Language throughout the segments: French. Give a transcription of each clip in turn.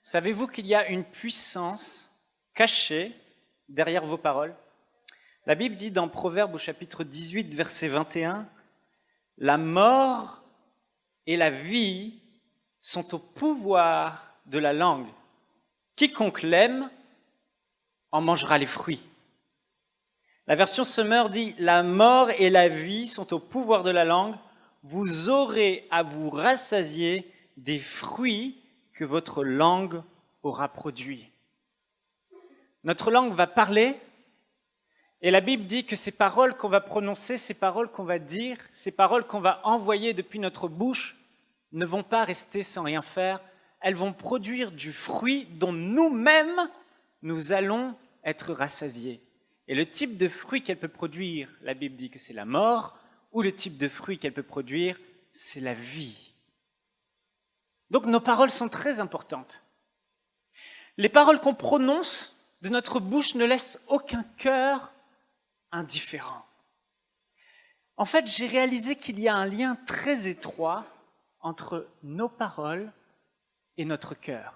Savez-vous qu'il y a une puissance cachée derrière vos paroles? La Bible dit dans Proverbes au chapitre 18, verset 21, « La mort et la vie sont au pouvoir de la langue. Quiconque l'aime en mangera les fruits. » La version Summer dit « La mort et la vie sont au pouvoir de la langue. Vous aurez à vous rassasier des fruits que votre langue aura produits. » Notre langue va parler, et la Bible dit que ces paroles qu'on va prononcer, ces paroles qu'on va dire, ces paroles qu'on va envoyer depuis notre bouche ne vont pas rester sans rien faire, elles vont produire du fruit dont nous-mêmes, nous allons être rassasiés. Et le type de fruit qu'elle peut produire, la Bible dit que c'est la mort, ou le type de fruit qu'elle peut produire, c'est la vie. Donc nos paroles sont très importantes. Les paroles qu'on prononce de notre bouche ne laissent aucun cœur indifférent. En fait, j'ai réalisé qu'il y a un lien très étroit entre nos paroles et notre cœur.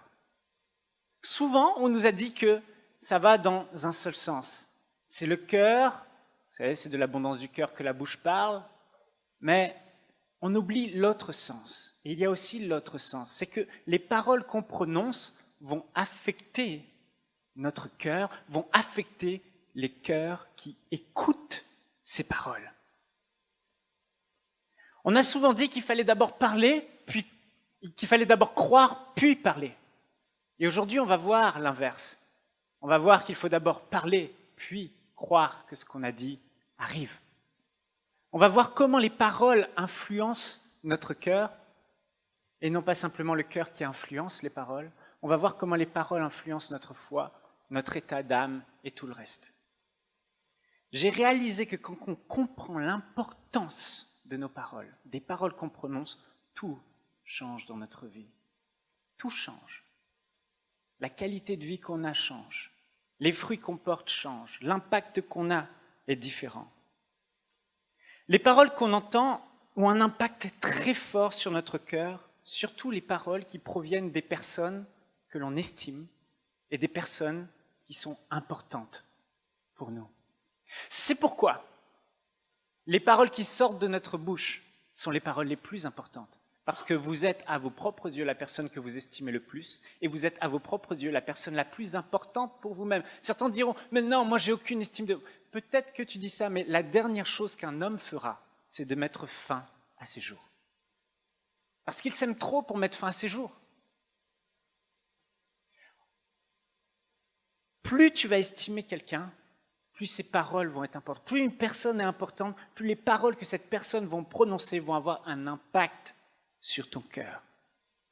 Souvent, on nous a dit que ça va dans un seul sens. C'est le cœur, vous savez, c'est de l'abondance du cœur que la bouche parle, mais on oublie l'autre sens. Et il y a aussi l'autre sens, c'est que les paroles qu'on prononce vont affecter notre cœur, vont affecter les cœurs qui écoutent ces paroles. On a souvent dit qu'il fallait d'abord parler, puis qu'il fallait d'abord croire, puis parler. Et aujourd'hui, on va voir l'inverse. On va voir qu'il faut d'abord parler, puis croire que ce qu'on a dit arrive. On va voir comment les paroles influencent notre cœur, et non pas simplement le cœur qui influence les paroles. On va voir comment les paroles influencent notre foi, notre état d'âme et tout le reste. J'ai réalisé que quand on comprend l'importance de nos paroles, des paroles qu'on prononce, tout change dans notre vie. Tout change. La qualité de vie qu'on a change. Les fruits qu'on porte changent. L'impact qu'on a est différent. Les paroles qu'on entend ont un impact très fort sur notre cœur, surtout les paroles qui proviennent des personnes que l'on estime et des personnes qui sont importantes pour nous. C'est pourquoi les paroles qui sortent de notre bouche sont les paroles les plus importantes. Parce que vous êtes à vos propres yeux la personne que vous estimez le plus, et vous êtes à vos propres yeux la personne la plus importante pour vous-même. Certains diront, mais non, moi j'ai aucune estime de... Peut-être que tu dis ça, mais la dernière chose qu'un homme fera, c'est de mettre fin à ses jours. Parce qu'il s'aime trop pour mettre fin à ses jours. Plus tu vas estimer quelqu'un, plus ses paroles vont être importantes. Plus une personne est importante, plus les paroles que cette personne va prononcer vont avoir un impact sur ton cœur.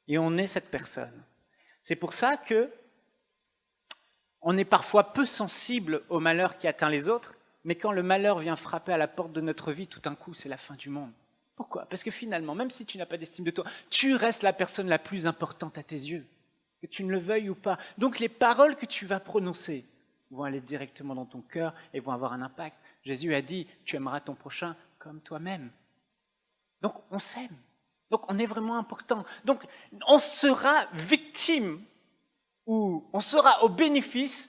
Et on est cette personne. C'est pour ça que on est parfois peu sensible au malheur qui atteint les autres, mais quand le malheur vient frapper à la porte de notre vie, tout d'un coup, c'est la fin du monde. Pourquoi? Parce que finalement, même si tu n'as pas d'estime de toi, tu restes la personne la plus importante à tes yeux, que tu ne le veuilles ou pas. Donc les paroles que tu vas prononcer vont aller directement dans ton cœur et vont avoir un impact. Jésus a dit, tu aimeras ton prochain comme toi-même. Donc on s'aime. Donc on est vraiment important. Donc on sera victime ou on sera au bénéfice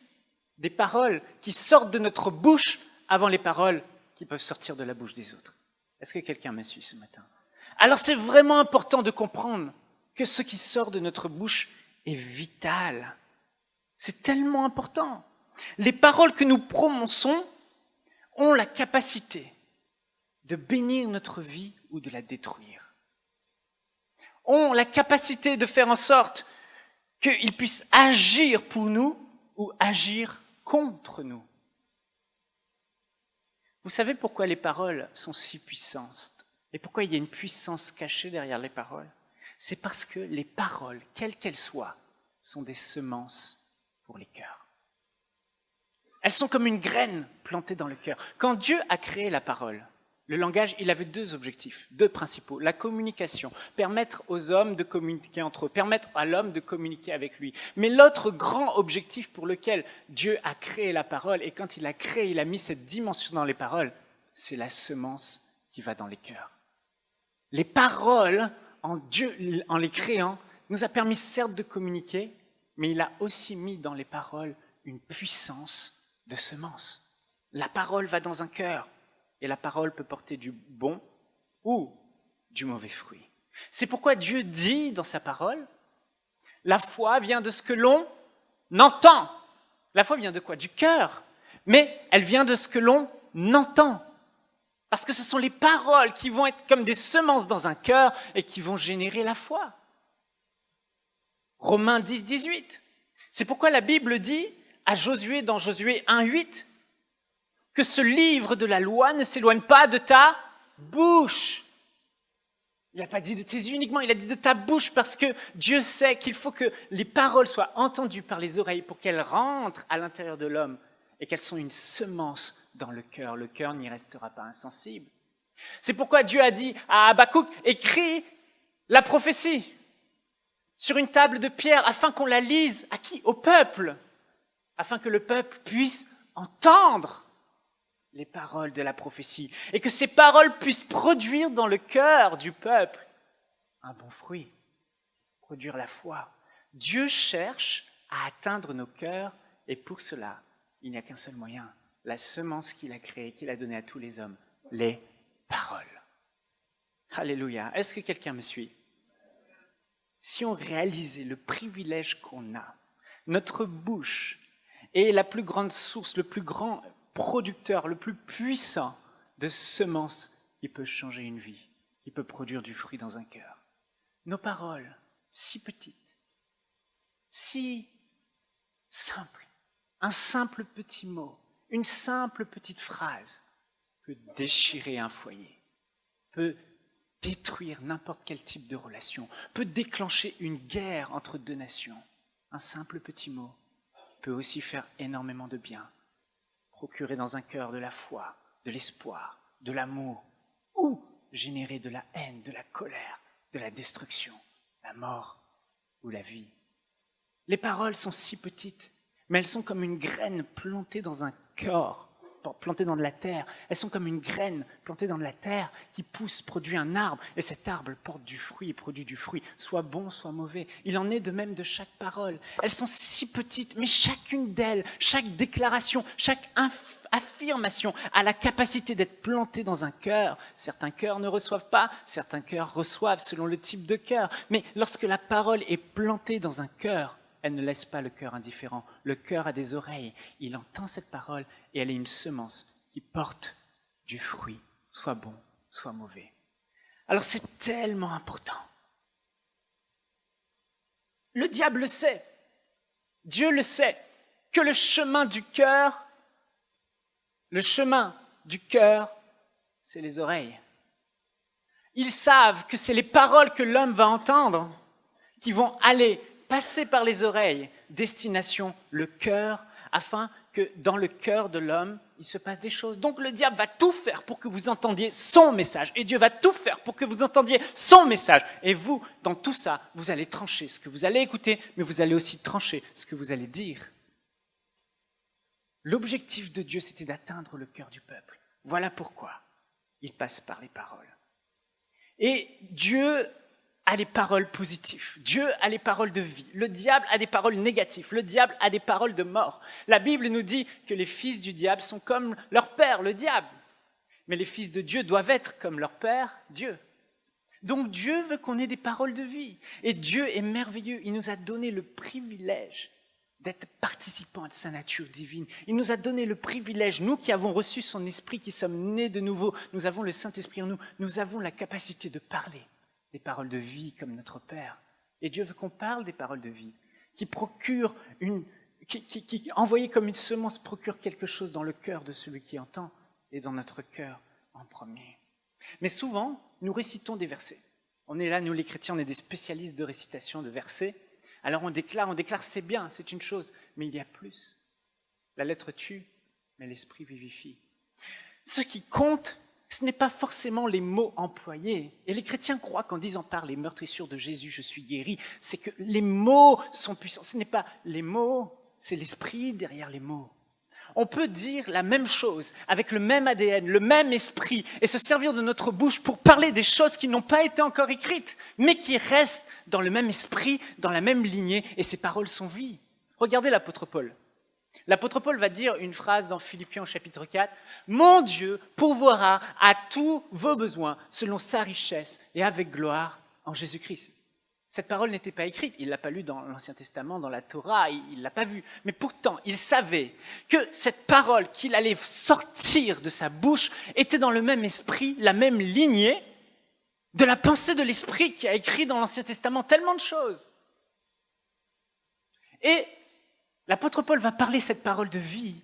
des paroles qui sortent de notre bouche avant les paroles qui peuvent sortir de la bouche des autres. Est-ce que quelqu'un me suit ce matin? Alors c'est vraiment important de comprendre que ce qui sort de notre bouche est vital. C'est tellement important. Les paroles que nous prononçons ont la capacité de bénir notre vie ou de la détruire. Ont la capacité de faire en sorte qu'ils puissent agir pour nous ou agir contre nous. Vous savez pourquoi les paroles sont si puissantes et pourquoi il y a une puissance cachée derrière les paroles? C'est parce que les paroles, quelles qu'elles soient, sont des semences pour les cœurs. Elles sont comme une graine plantée dans le cœur. Quand Dieu a créé la parole, le langage, il avait deux objectifs, deux principaux. La communication, permettre aux hommes de communiquer entre eux, permettre à l'homme de communiquer avec lui. Mais l'autre grand objectif pour lequel Dieu a créé la parole, et quand il a créé, il a mis cette dimension dans les paroles, c'est la semence qui va dans les cœurs. Les paroles, Dieu, en les créant, nous a permis certes de communiquer, mais il a aussi mis dans les paroles une puissance de semence. La parole va dans un cœur, et la parole peut porter du bon ou du mauvais fruit. C'est pourquoi Dieu dit dans sa parole, la foi vient de ce que l'on entend. La foi vient de quoi? Du cœur. Mais elle vient de ce que l'on entend. Parce que ce sont les paroles qui vont être comme des semences dans un cœur et qui vont générer la foi. Romains 10, 18. C'est pourquoi la Bible dit à Josué, dans Josué 1, 8, que ce livre de la loi ne s'éloigne pas de ta bouche. Il n'a pas dit de tes yeux uniquement, il a dit de ta bouche, parce que Dieu sait qu'il faut que les paroles soient entendues par les oreilles pour qu'elles rentrent à l'intérieur de l'homme et qu'elles sont une semence dans le cœur. Le cœur n'y restera pas insensible. C'est pourquoi Dieu a dit à Habakkuk, écris la prophétie sur une table de pierre afin qu'on la lise à qui? Au peuple, afin que le peuple puisse entendre les paroles de la prophétie et que ces paroles puissent produire dans le cœur du peuple un bon fruit, produire la foi. Dieu cherche à atteindre nos cœurs et pour cela, il n'y a qu'un seul moyen, la semence qu'il a créée, qu'il a donnée à tous les hommes, les paroles. Alléluia. Est-ce que quelqu'un me suit? Si on réalisait le privilège qu'on a, notre bouche est la plus grande source, le plus grand producteur, le plus puissant de semences qui peut changer une vie, qui peut produire du fruit dans un cœur. Nos paroles, si petites, si simples, un simple petit mot, une simple petite phrase peut déchirer un foyer, peut détruire n'importe quel type de relation, peut déclencher une guerre entre deux nations. Un simple petit mot peut aussi faire énormément de bien, procurer dans un cœur de la foi, de l'espoir, de l'amour, ou générer de la haine, de la colère, de la destruction, la mort ou la vie. Les paroles sont si petites, mais elles sont comme une graine plantée dans un corps, plantée dans de la terre. Elles sont comme une graine plantée dans de la terre qui pousse, produit un arbre, et cet arbre porte du fruit et produit du fruit, soit bon, soit mauvais. Il en est de même de chaque parole. Elles sont si petites, mais chacune d'elles, chaque déclaration, chaque affirmation a la capacité d'être plantée dans un cœur. Certains cœurs ne reçoivent pas, certains cœurs reçoivent selon le type de cœur. Mais lorsque la parole est plantée dans un cœur, elle ne laisse pas le cœur indifférent. Le cœur a des oreilles, il entend cette parole et elle est une semence qui porte du fruit, soit bon, soit mauvais. Alors c'est tellement important. Le diable le sait, Dieu le sait, que le chemin du cœur, c'est les oreilles. Ils savent que c'est les paroles que l'homme va entendre qui vont aller passer par les oreilles, destination le cœur, afin que dans le cœur de l'homme, il se passe des choses. Donc le diable va tout faire pour que vous entendiez son message, et Dieu va tout faire pour que vous entendiez son message. Et vous, dans tout ça, vous allez trancher ce que vous allez écouter, mais vous allez aussi trancher ce que vous allez dire. L'objectif de Dieu, c'était d'atteindre le cœur du peuple. Voilà pourquoi il passe par les paroles. Et Dieu a des paroles positives. Dieu a les paroles de vie. Le diable a des paroles négatives. Le diable a des paroles de mort. La Bible nous dit que les fils du diable sont comme leur père, le diable. Mais les fils de Dieu doivent être comme leur père, Dieu. Donc Dieu veut qu'on ait des paroles de vie. Et Dieu est merveilleux. Il nous a donné le privilège d'être participants de sa nature divine. Il nous a donné le privilège, nous qui avons reçu son esprit, qui sommes nés de nouveau, nous avons le Saint-Esprit en nous, nous avons la capacité de parler des paroles de vie comme notre Père. Et Dieu veut qu'on parle des paroles de vie, qui procurent qui envoyées comme une semence, procure quelque chose dans le cœur de celui qui entend et dans notre cœur en premier. Mais souvent, nous récitons des versets. On est là, nous les chrétiens, on est des spécialistes de récitation de versets. Alors on déclare, c'est bien, c'est une chose, mais il y a plus. La lettre tue, mais l'esprit vivifie. Ce qui compte, ce n'est pas forcément les mots employés. Et les chrétiens croient qu'en disant par les meurtrissures de Jésus, je suis guéri, c'est que les mots sont puissants. Ce n'est pas les mots, c'est l'esprit derrière les mots. On peut dire la même chose, avec le même ADN, le même esprit, et se servir de notre bouche pour parler des choses qui n'ont pas été encore écrites, mais qui restent dans le même esprit, dans la même lignée, et ces paroles sont vie. Regardez l'apôtre Paul. L'apôtre Paul va dire une phrase dans Philippiens au chapitre 4, « Mon Dieu pourvoira à tous vos besoins selon sa richesse et avec gloire en Jésus-Christ. » Cette parole n'était pas écrite, il ne l'a pas lue dans l'Ancien Testament, dans la Torah, il ne l'a pas vue. Mais pourtant, il savait que cette parole qu'il allait sortir de sa bouche était dans le même esprit, la même lignée de la pensée de l'esprit qui a écrit dans l'Ancien Testament tellement de choses. Et l'apôtre Paul va parler cette parole de vie.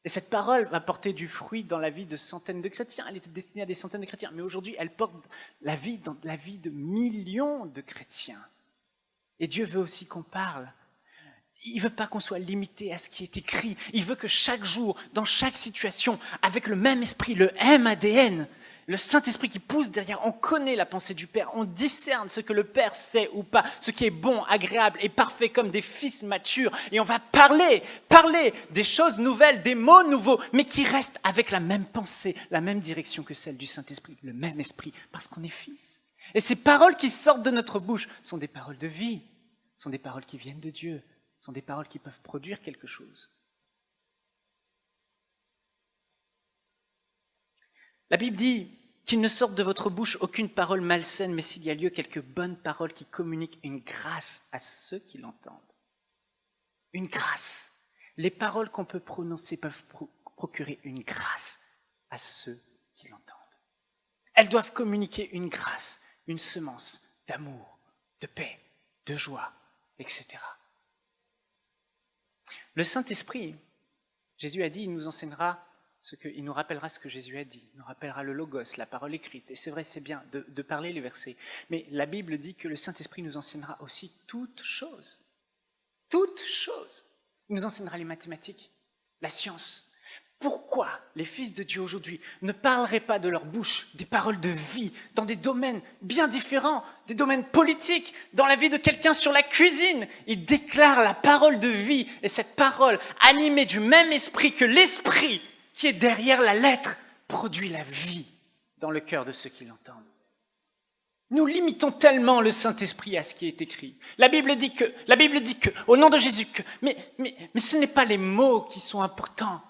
Et cette parole va porter du fruit dans la vie de centaines de chrétiens. Elle était destinée à des centaines de chrétiens. Mais aujourd'hui, elle porte la vie dans la vie de millions de chrétiens. Et Dieu veut aussi qu'on parle. Il ne veut pas qu'on soit limité à ce qui est écrit. Il veut que chaque jour, dans chaque situation, avec le même esprit, le même ADN, le Saint-Esprit qui pousse derrière, on connaît la pensée du Père, on discerne ce que le Père sait ou pas, ce qui est bon, agréable et parfait comme des fils matures. Et on va parler des choses nouvelles, des mots nouveaux, mais qui restent avec la même pensée, la même direction que celle du Saint-Esprit, le même esprit, parce qu'on est fils. Et ces paroles qui sortent de notre bouche sont des paroles de vie, sont des paroles qui viennent de Dieu, sont des paroles qui peuvent produire quelque chose. La Bible dit qu'il ne sorte de votre bouche aucune parole malsaine, mais s'il y a lieu, quelques bonnes paroles qui communiquent une grâce à ceux qui l'entendent. Une grâce. Les paroles qu'on peut prononcer peuvent procurer une grâce à ceux qui l'entendent. Elles doivent communiquer une grâce, une semence d'amour, de paix, de joie, etc. Le Saint-Esprit, Jésus a dit, il nous enseignera il nous rappellera ce que Jésus a dit, il nous rappellera le logos, la parole écrite. Et c'est vrai, c'est bien de parler les versets. Mais la Bible dit que le Saint-Esprit nous enseignera aussi toutes choses. Toutes choses. Il nous enseignera les mathématiques, la science. Pourquoi les fils de Dieu aujourd'hui ne parleraient pas de leur bouche des paroles de vie dans des domaines bien différents, des domaines politiques, dans la vie de quelqu'un sur la cuisine? Ils déclarent la parole de vie et cette parole animée du même esprit que l'esprit qui est derrière la lettre, produit la vie dans le cœur de ceux qui l'entendent. Nous limitons tellement le Saint-Esprit à ce qui est écrit. La Bible dit que, au nom de Jésus, que, mais ce n'est pas les mots qui sont importants,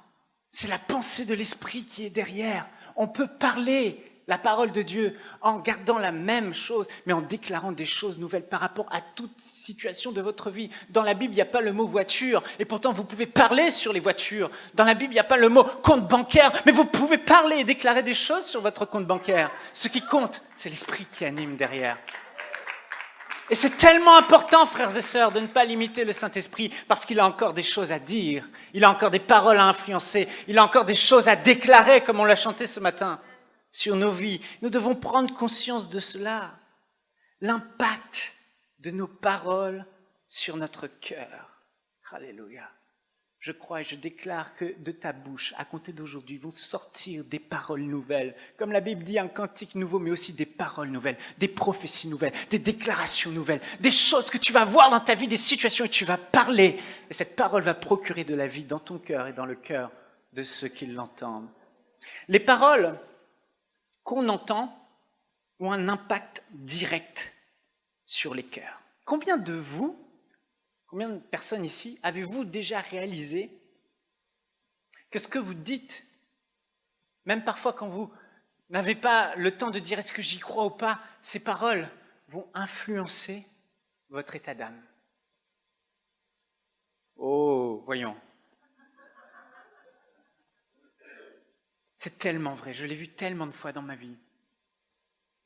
c'est la pensée de l'Esprit qui est derrière. On peut parler la parole de Dieu en gardant la même chose, mais en déclarant des choses nouvelles par rapport à toute situation de votre vie. Dans la Bible, il n'y a pas le mot voiture, et pourtant vous pouvez parler sur les voitures. Dans la Bible, il n'y a pas le mot compte bancaire, mais vous pouvez parler et déclarer des choses sur votre compte bancaire. Ce qui compte, c'est l'esprit qui anime derrière. Et c'est tellement important, frères et sœurs, de ne pas limiter le Saint-Esprit, parce qu'il a encore des choses à dire, il a encore des paroles à influencer, il a encore des choses à déclarer, comme on l'a chanté ce matin, sur nos vies. Nous devons prendre conscience de cela, l'impact de nos paroles sur notre cœur. Alléluia. Je crois et je déclare que de ta bouche, à compter d'aujourd'hui, vont sortir des paroles nouvelles. Comme la Bible dit, un cantique nouveau, mais aussi des paroles nouvelles, des prophéties nouvelles, des déclarations nouvelles, des choses que tu vas voir dans ta vie, des situations et tu vas parler. Et cette parole va procurer de la vie dans ton cœur et dans le cœur de ceux qui l'entendent. Les paroles qu'on entend ont un impact direct sur les cœurs. Combien de personnes ici avez-vous déjà réalisé que ce que vous dites, même parfois quand vous n'avez pas le temps de dire est-ce que j'y crois ou pas, ces paroles vont influencer votre état d'âme? Oh, voyons. C'est tellement vrai, je l'ai vu tellement de fois dans ma vie.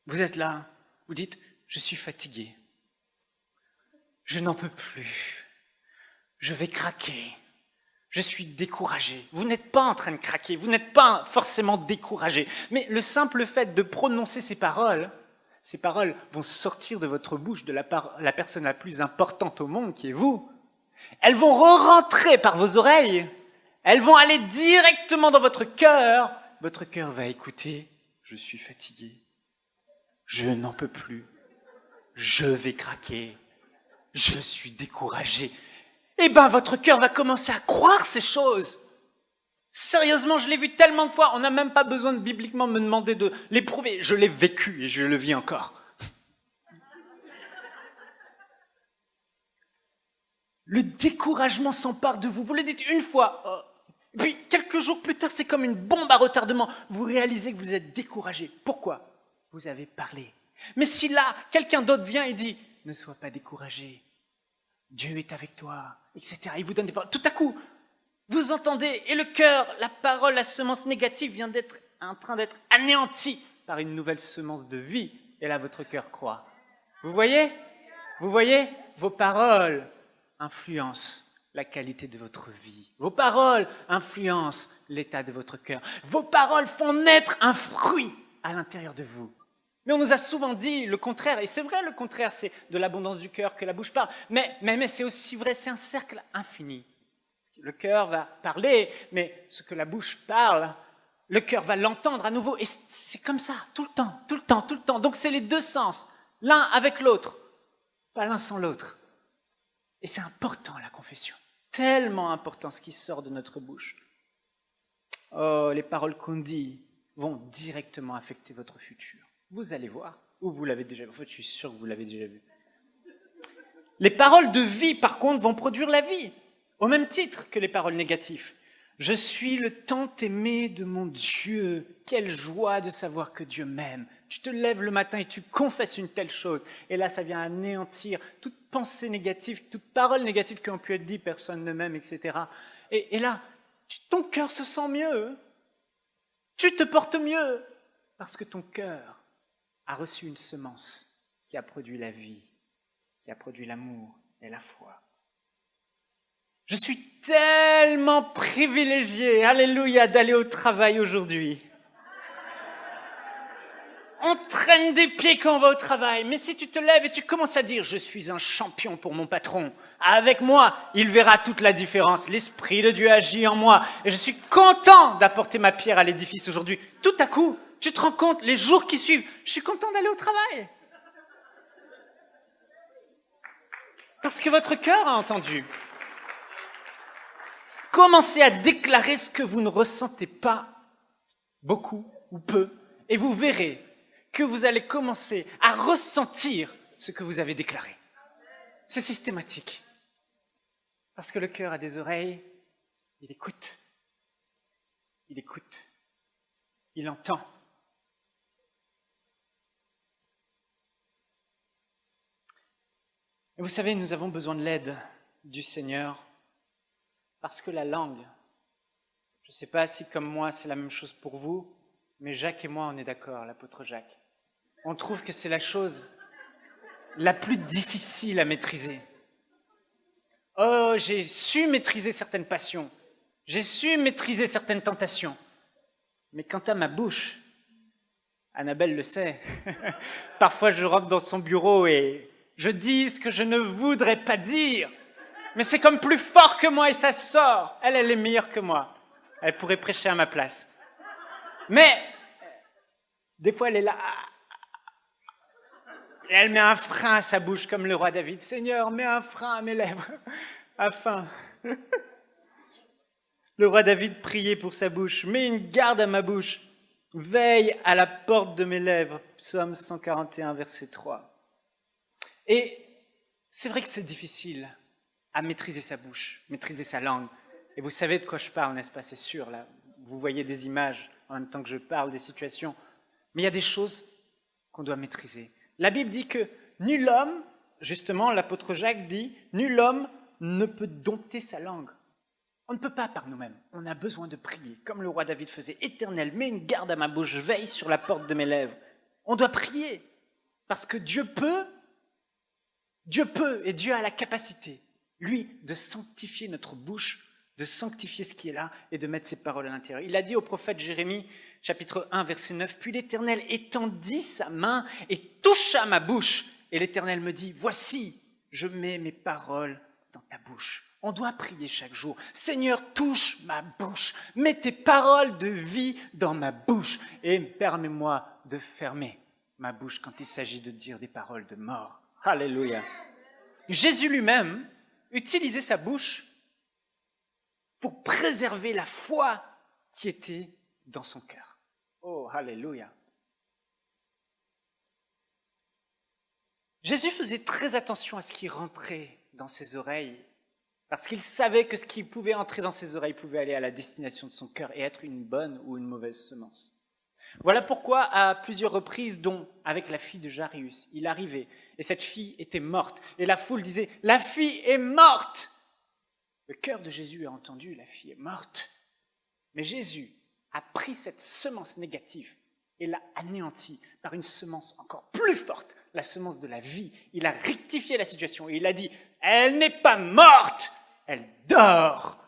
Vous êtes là, vous dites, je suis fatigué, je n'en peux plus, je vais craquer, je suis découragé. Vous n'êtes pas en train de craquer, vous n'êtes pas forcément découragé, mais le simple fait de prononcer ces paroles vont sortir de votre bouche, de la personne la plus importante au monde qui est vous. Elles vont re-rentrer par vos oreilles, elles vont aller directement dans votre cœur. Votre cœur va écouter, je suis fatigué, je n'en peux plus, je vais craquer, je suis découragé. Eh bien, votre cœur va commencer à croire ces choses. Sérieusement, je l'ai vu tellement de fois, on n'a même pas besoin de bibliquement me demander de l'éprouver. Je l'ai vécu et je le vis encore. Le découragement s'empare de vous. Vous le dites une fois, puis quelques jours plus tard, c'est comme une bombe à retardement. Vous réalisez que vous êtes découragé. Pourquoi? Vous avez parlé. Mais si là, quelqu'un d'autre vient et dit, ne sois pas découragé, Dieu est avec toi, etc. Il vous donne des paroles. Tout à coup, vous entendez, et le cœur, la parole, la semence négative vient d'être en train d'être anéantie par une nouvelle semence de vie. Et là, votre cœur croît. Vous voyez? Vous voyez? Vos paroles influencent la qualité de votre vie. Vos paroles influencent l'état de votre cœur. Vos paroles font naître un fruit à l'intérieur de vous. Mais on nous a souvent dit le contraire, et c'est vrai le contraire, c'est de l'abondance du cœur que la bouche parle, mais c'est aussi vrai, c'est un cercle infini. Le cœur va parler, mais ce que la bouche parle, le cœur va l'entendre à nouveau, et c'est comme ça, tout le temps, tout le temps, tout le temps. Donc c'est les deux sens, l'un avec l'autre, pas l'un sans l'autre. Et c'est important la confession, tellement important ce qui sort de notre bouche. Oh, les paroles qu'on dit vont directement affecter votre futur. Vous allez voir, ou vous l'avez déjà vu, en fait je suis sûr que vous l'avez déjà vu. Les paroles de vie, par contre, vont produire la vie, au même titre que les paroles négatives. Je suis le tant aimé de mon Dieu, quelle joie de savoir que Dieu m'aime. Tu te lèves le matin et tu confesses une telle chose, et là ça vient anéantir toute pensée négative, toute parole négative qui ont pu être dit, personne ne m'aime, etc. Et là, ton cœur se sent mieux, tu te portes mieux, parce que ton cœur a reçu une semence qui a produit la vie, qui a produit l'amour et la foi. Je suis tellement privilégié, alléluia, d'aller au travail aujourd'hui. On traîne des pieds quand on va au travail, mais si tu te lèves et tu commences à dire « Je suis un champion pour mon patron », avec moi, il verra toute la différence. L'Esprit de Dieu agit en moi et je suis content d'apporter ma pierre à l'édifice aujourd'hui. Tout à coup, tu te rends compte, les jours qui suivent, je suis content d'aller au travail. Parce que votre cœur a entendu. Commencez à déclarer ce que vous ne ressentez pas, beaucoup ou peu, et vous verrez que vous allez commencer à ressentir ce que vous avez déclaré. C'est systématique. Parce que le cœur a des oreilles, il écoute. Il écoute. Il entend. Et vous savez, nous avons besoin de l'aide du Seigneur parce que la langue, je ne sais pas si comme moi c'est la même chose pour vous, mais Jacques et moi on est d'accord, l'apôtre Jacques. On trouve que c'est la chose la plus difficile à maîtriser. Oh, j'ai su maîtriser certaines passions, j'ai su maîtriser certaines tentations, mais quant à ma bouche, Annabelle le sait, parfois je rentre dans son bureau et je dis ce que je ne voudrais pas dire, mais c'est comme plus fort que moi et ça sort. Elle est meilleure que moi. Elle pourrait prêcher à ma place. Mais, des fois elle est là, et elle met un frein à sa bouche comme le roi David. Seigneur, mets un frein à mes lèvres, afin. Le roi David priait pour sa bouche. Mets une garde à ma bouche. Veille à la porte de mes lèvres. Psaume 141, verset 3. Et c'est vrai que c'est difficile à maîtriser sa bouche, maîtriser sa langue. Et vous savez de quoi je parle, n'est-ce pas? C'est sûr, là. Vous voyez des images en même temps que je parle, des situations. Mais il y a des choses qu'on doit maîtriser. La Bible dit que nul homme, justement, l'apôtre Jacques dit, nul homme ne peut dompter sa langue. On ne peut pas par nous-mêmes. On a besoin de prier, comme le roi David faisait. Éternel, mets une garde à ma bouche, veille sur la porte de mes lèvres. On doit prier, parce que Dieu peut, et Dieu a la capacité, lui, de sanctifier notre bouche, de sanctifier ce qui est là et de mettre ses paroles à l'intérieur. Il a dit au prophète Jérémie, chapitre 1, verset 9, « Puis l'Éternel étendit sa main et toucha ma bouche. Et l'Éternel me dit, voici, je mets mes paroles dans ta bouche. » On doit prier chaque jour. « Seigneur, touche ma bouche. Mets tes paroles de vie dans ma bouche. Et permets-moi de fermer ma bouche quand il s'agit de dire des paroles de mort. » Alléluia. Jésus lui-même utilisait sa bouche pour préserver la foi qui était dans son cœur. Oh, alléluia. Jésus faisait très attention à ce qui rentrait dans ses oreilles, parce qu'il savait que ce qui pouvait entrer dans ses oreilles pouvait aller à la destination de son cœur et être une bonne ou une mauvaise semence. Voilà pourquoi, à plusieurs reprises, dont avec la fille de Jairus, il arrivait, et cette fille était morte, et la foule disait « La fille est morte !» Le cœur de Jésus a entendu « La fille est morte !» Mais Jésus a pris cette semence négative et l'a anéantie par une semence encore plus forte, la semence de la vie. Il a rectifié la situation et il a dit « Elle n'est pas morte, elle dort !»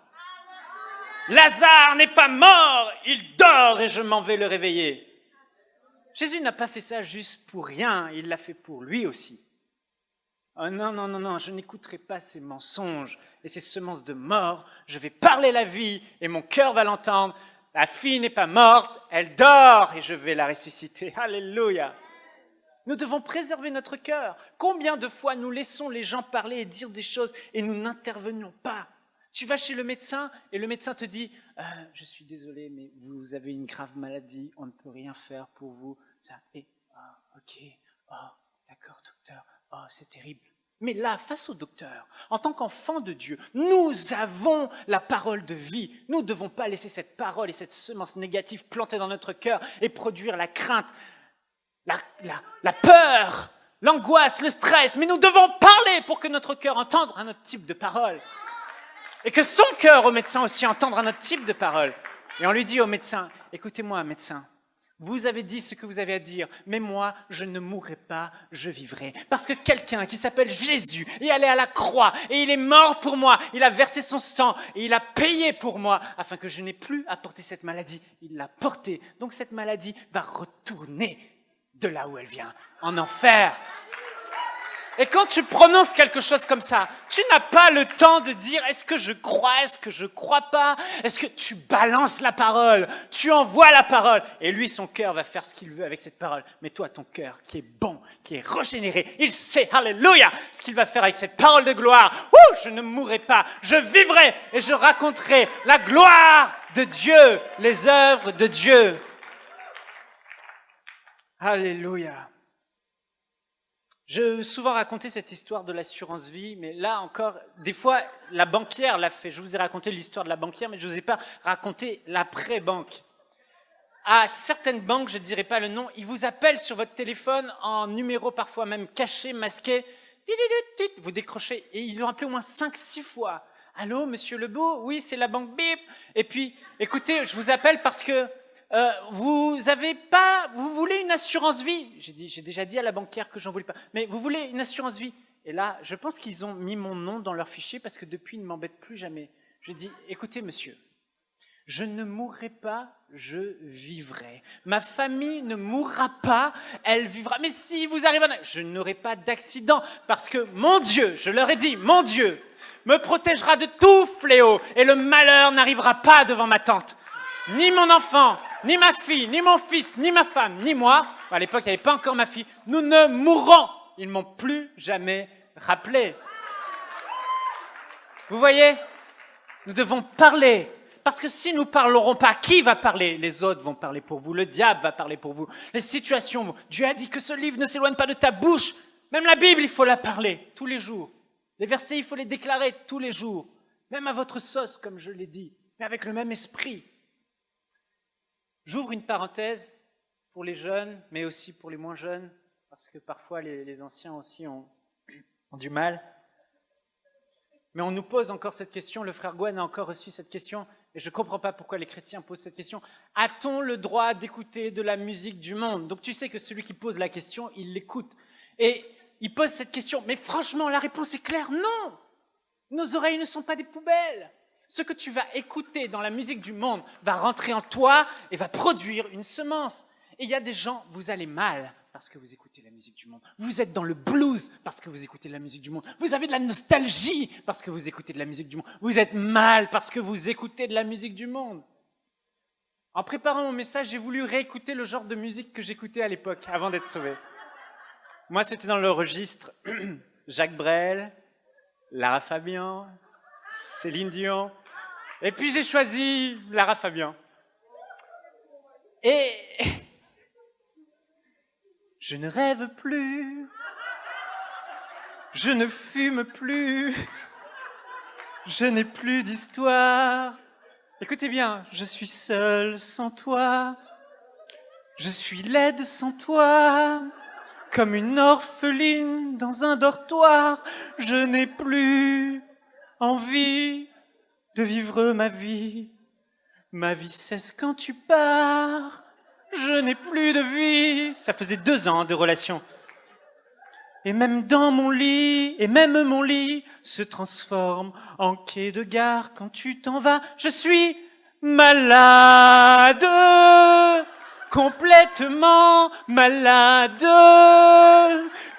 Lazare n'est pas mort, il dort et je m'en vais le réveiller. Jésus n'a pas fait ça juste pour rien, il l'a fait pour lui aussi. Oh non, non, non, non, je n'écouterai pas ces mensonges et ces semences de mort. Je vais parler la vie et mon cœur va l'entendre. La fille n'est pas morte, elle dort et je vais la ressusciter. Alléluia. Nous devons préserver notre cœur. Combien de fois nous laissons les gens parler et dire des choses et nous n'intervenons pas? Tu vas chez le médecin et le médecin te dit « Je suis désolé, mais vous avez une grave maladie, on ne peut rien faire pour vous. » Et « Ok, d'accord docteur, c'est terrible. » Mais là, face au docteur, en tant qu'enfant de Dieu, nous avons la parole de vie. Nous ne devons pas laisser cette parole et cette semence négative planter dans notre cœur et produire la crainte, la peur, l'angoisse, le stress. Mais nous devons parler pour que notre cœur entende un autre type de parole. Et que son cœur au médecin aussi entende un autre type de parole. Et on lui dit au médecin, écoutez-moi médecin, vous avez dit ce que vous avez à dire, mais moi, je ne mourrai pas, je vivrai. Parce que quelqu'un qui s'appelle Jésus est allé à la croix et il est mort pour moi, il a versé son sang et il a payé pour moi afin que je n'ai plus à porter cette maladie. Il l'a portée, donc cette maladie va retourner de là où elle vient, en enfer. Et quand tu prononces quelque chose comme ça, tu n'as pas le temps de dire « Est-ce que je crois? Est-ce que je crois pas ?» Est-ce que tu balances la parole? Tu envoies la parole. Et lui, son cœur va faire ce qu'il veut avec cette parole. Mais toi, ton cœur, qui est bon, qui est régénéré, il sait, alléluia, ce qu'il va faire avec cette parole de gloire. « Je ne mourrai pas, je vivrai et je raconterai la gloire de Dieu, les œuvres de Dieu. » Alléluia. Je souvent raconté cette histoire de l'assurance vie, mais là encore, des fois, la banquière l'a fait. Je vous ai raconté l'histoire de la banquière, mais je ne vous ai pas raconté l'après-banque. À certaines banques, je ne dirai pas le nom, ils vous appellent sur votre téléphone en numéro parfois même caché, masqué. Vous décrochez, et ils l'ont appelé au moins 5-6 fois. « Allô, monsieur Lebeau? Oui, c'est la banque Bip. Et puis, écoutez, je vous appelle parce que vous voulez une assurance vie? » J'ai déjà dit à la banquière que j'en voulais pas. Mais vous voulez une assurance vie? Et là, je pense qu'ils ont mis mon nom dans leur fichier parce que depuis, ils ne m'embêtent plus jamais. Je dis, écoutez, monsieur, je ne mourrai pas, je vivrai. Ma famille ne mourra pas, elle vivra. Mais si vous arrivez je n'aurai pas d'accident parce que mon Dieu, je leur ai dit, mon Dieu me protégera de tout fléau et le malheur n'arrivera pas devant ma tente. Ni mon enfant, ni ma fille, ni mon fils, ni ma femme, ni moi, à l'époque il n'y avait pas encore ma fille, nous ne mourrons. Ils ne m'ont plus jamais rappelé. Vous voyez? Nous devons parler. Parce que si nous ne parlerons pas, qui va parler? Les autres vont parler pour vous, le diable va parler pour vous, les situations. Dieu a dit que ce livre ne s'éloigne pas de ta bouche. Même la Bible, il faut la parler tous les jours. Les versets, il faut les déclarer tous les jours. Même à votre sauce, comme je l'ai dit, mais avec le même esprit. J'ouvre une parenthèse pour les jeunes, mais aussi pour les moins jeunes, parce que parfois les anciens aussi ont du mal. Mais on nous pose encore cette question, le frère Gwen a encore reçu cette question, et je ne comprends pas pourquoi les chrétiens posent cette question. A-t-on le droit d'écouter de la musique du monde? Donc tu sais que celui qui pose la question, il l'écoute. Et il pose cette question, mais franchement, la réponse est claire, non! Nos oreilles ne sont pas des poubelles. Ce que tu vas écouter dans la musique du monde va rentrer en toi et va produire une semence. Et il y a des gens, vous allez mal parce que vous écoutez la musique du monde. Vous êtes dans le blues parce que vous écoutez de la musique du monde. Vous avez de la nostalgie parce que vous écoutez de la musique du monde. Vous êtes mal parce que vous écoutez de la musique du monde. En préparant mon message, j'ai voulu réécouter le genre de musique que j'écoutais à l'époque, avant d'être sauvé. Moi, c'était dans le registre Jacques Brel, Lara Fabian, Céline Dion. Et puis j'ai choisi Lara Fabian. Et je ne rêve plus, je ne fume plus, je n'ai plus d'histoire. Écoutez bien, je suis seul sans toi, je suis laide sans toi, comme une orpheline dans un dortoir. Je n'ai plus envie de vivre ma vie. Ma vie cesse quand tu pars, je n'ai plus de vie. Ça faisait 2 ans de relation. Et même mon lit se transforme en quai de gare quand tu t'en vas. Je suis malade, complètement malade,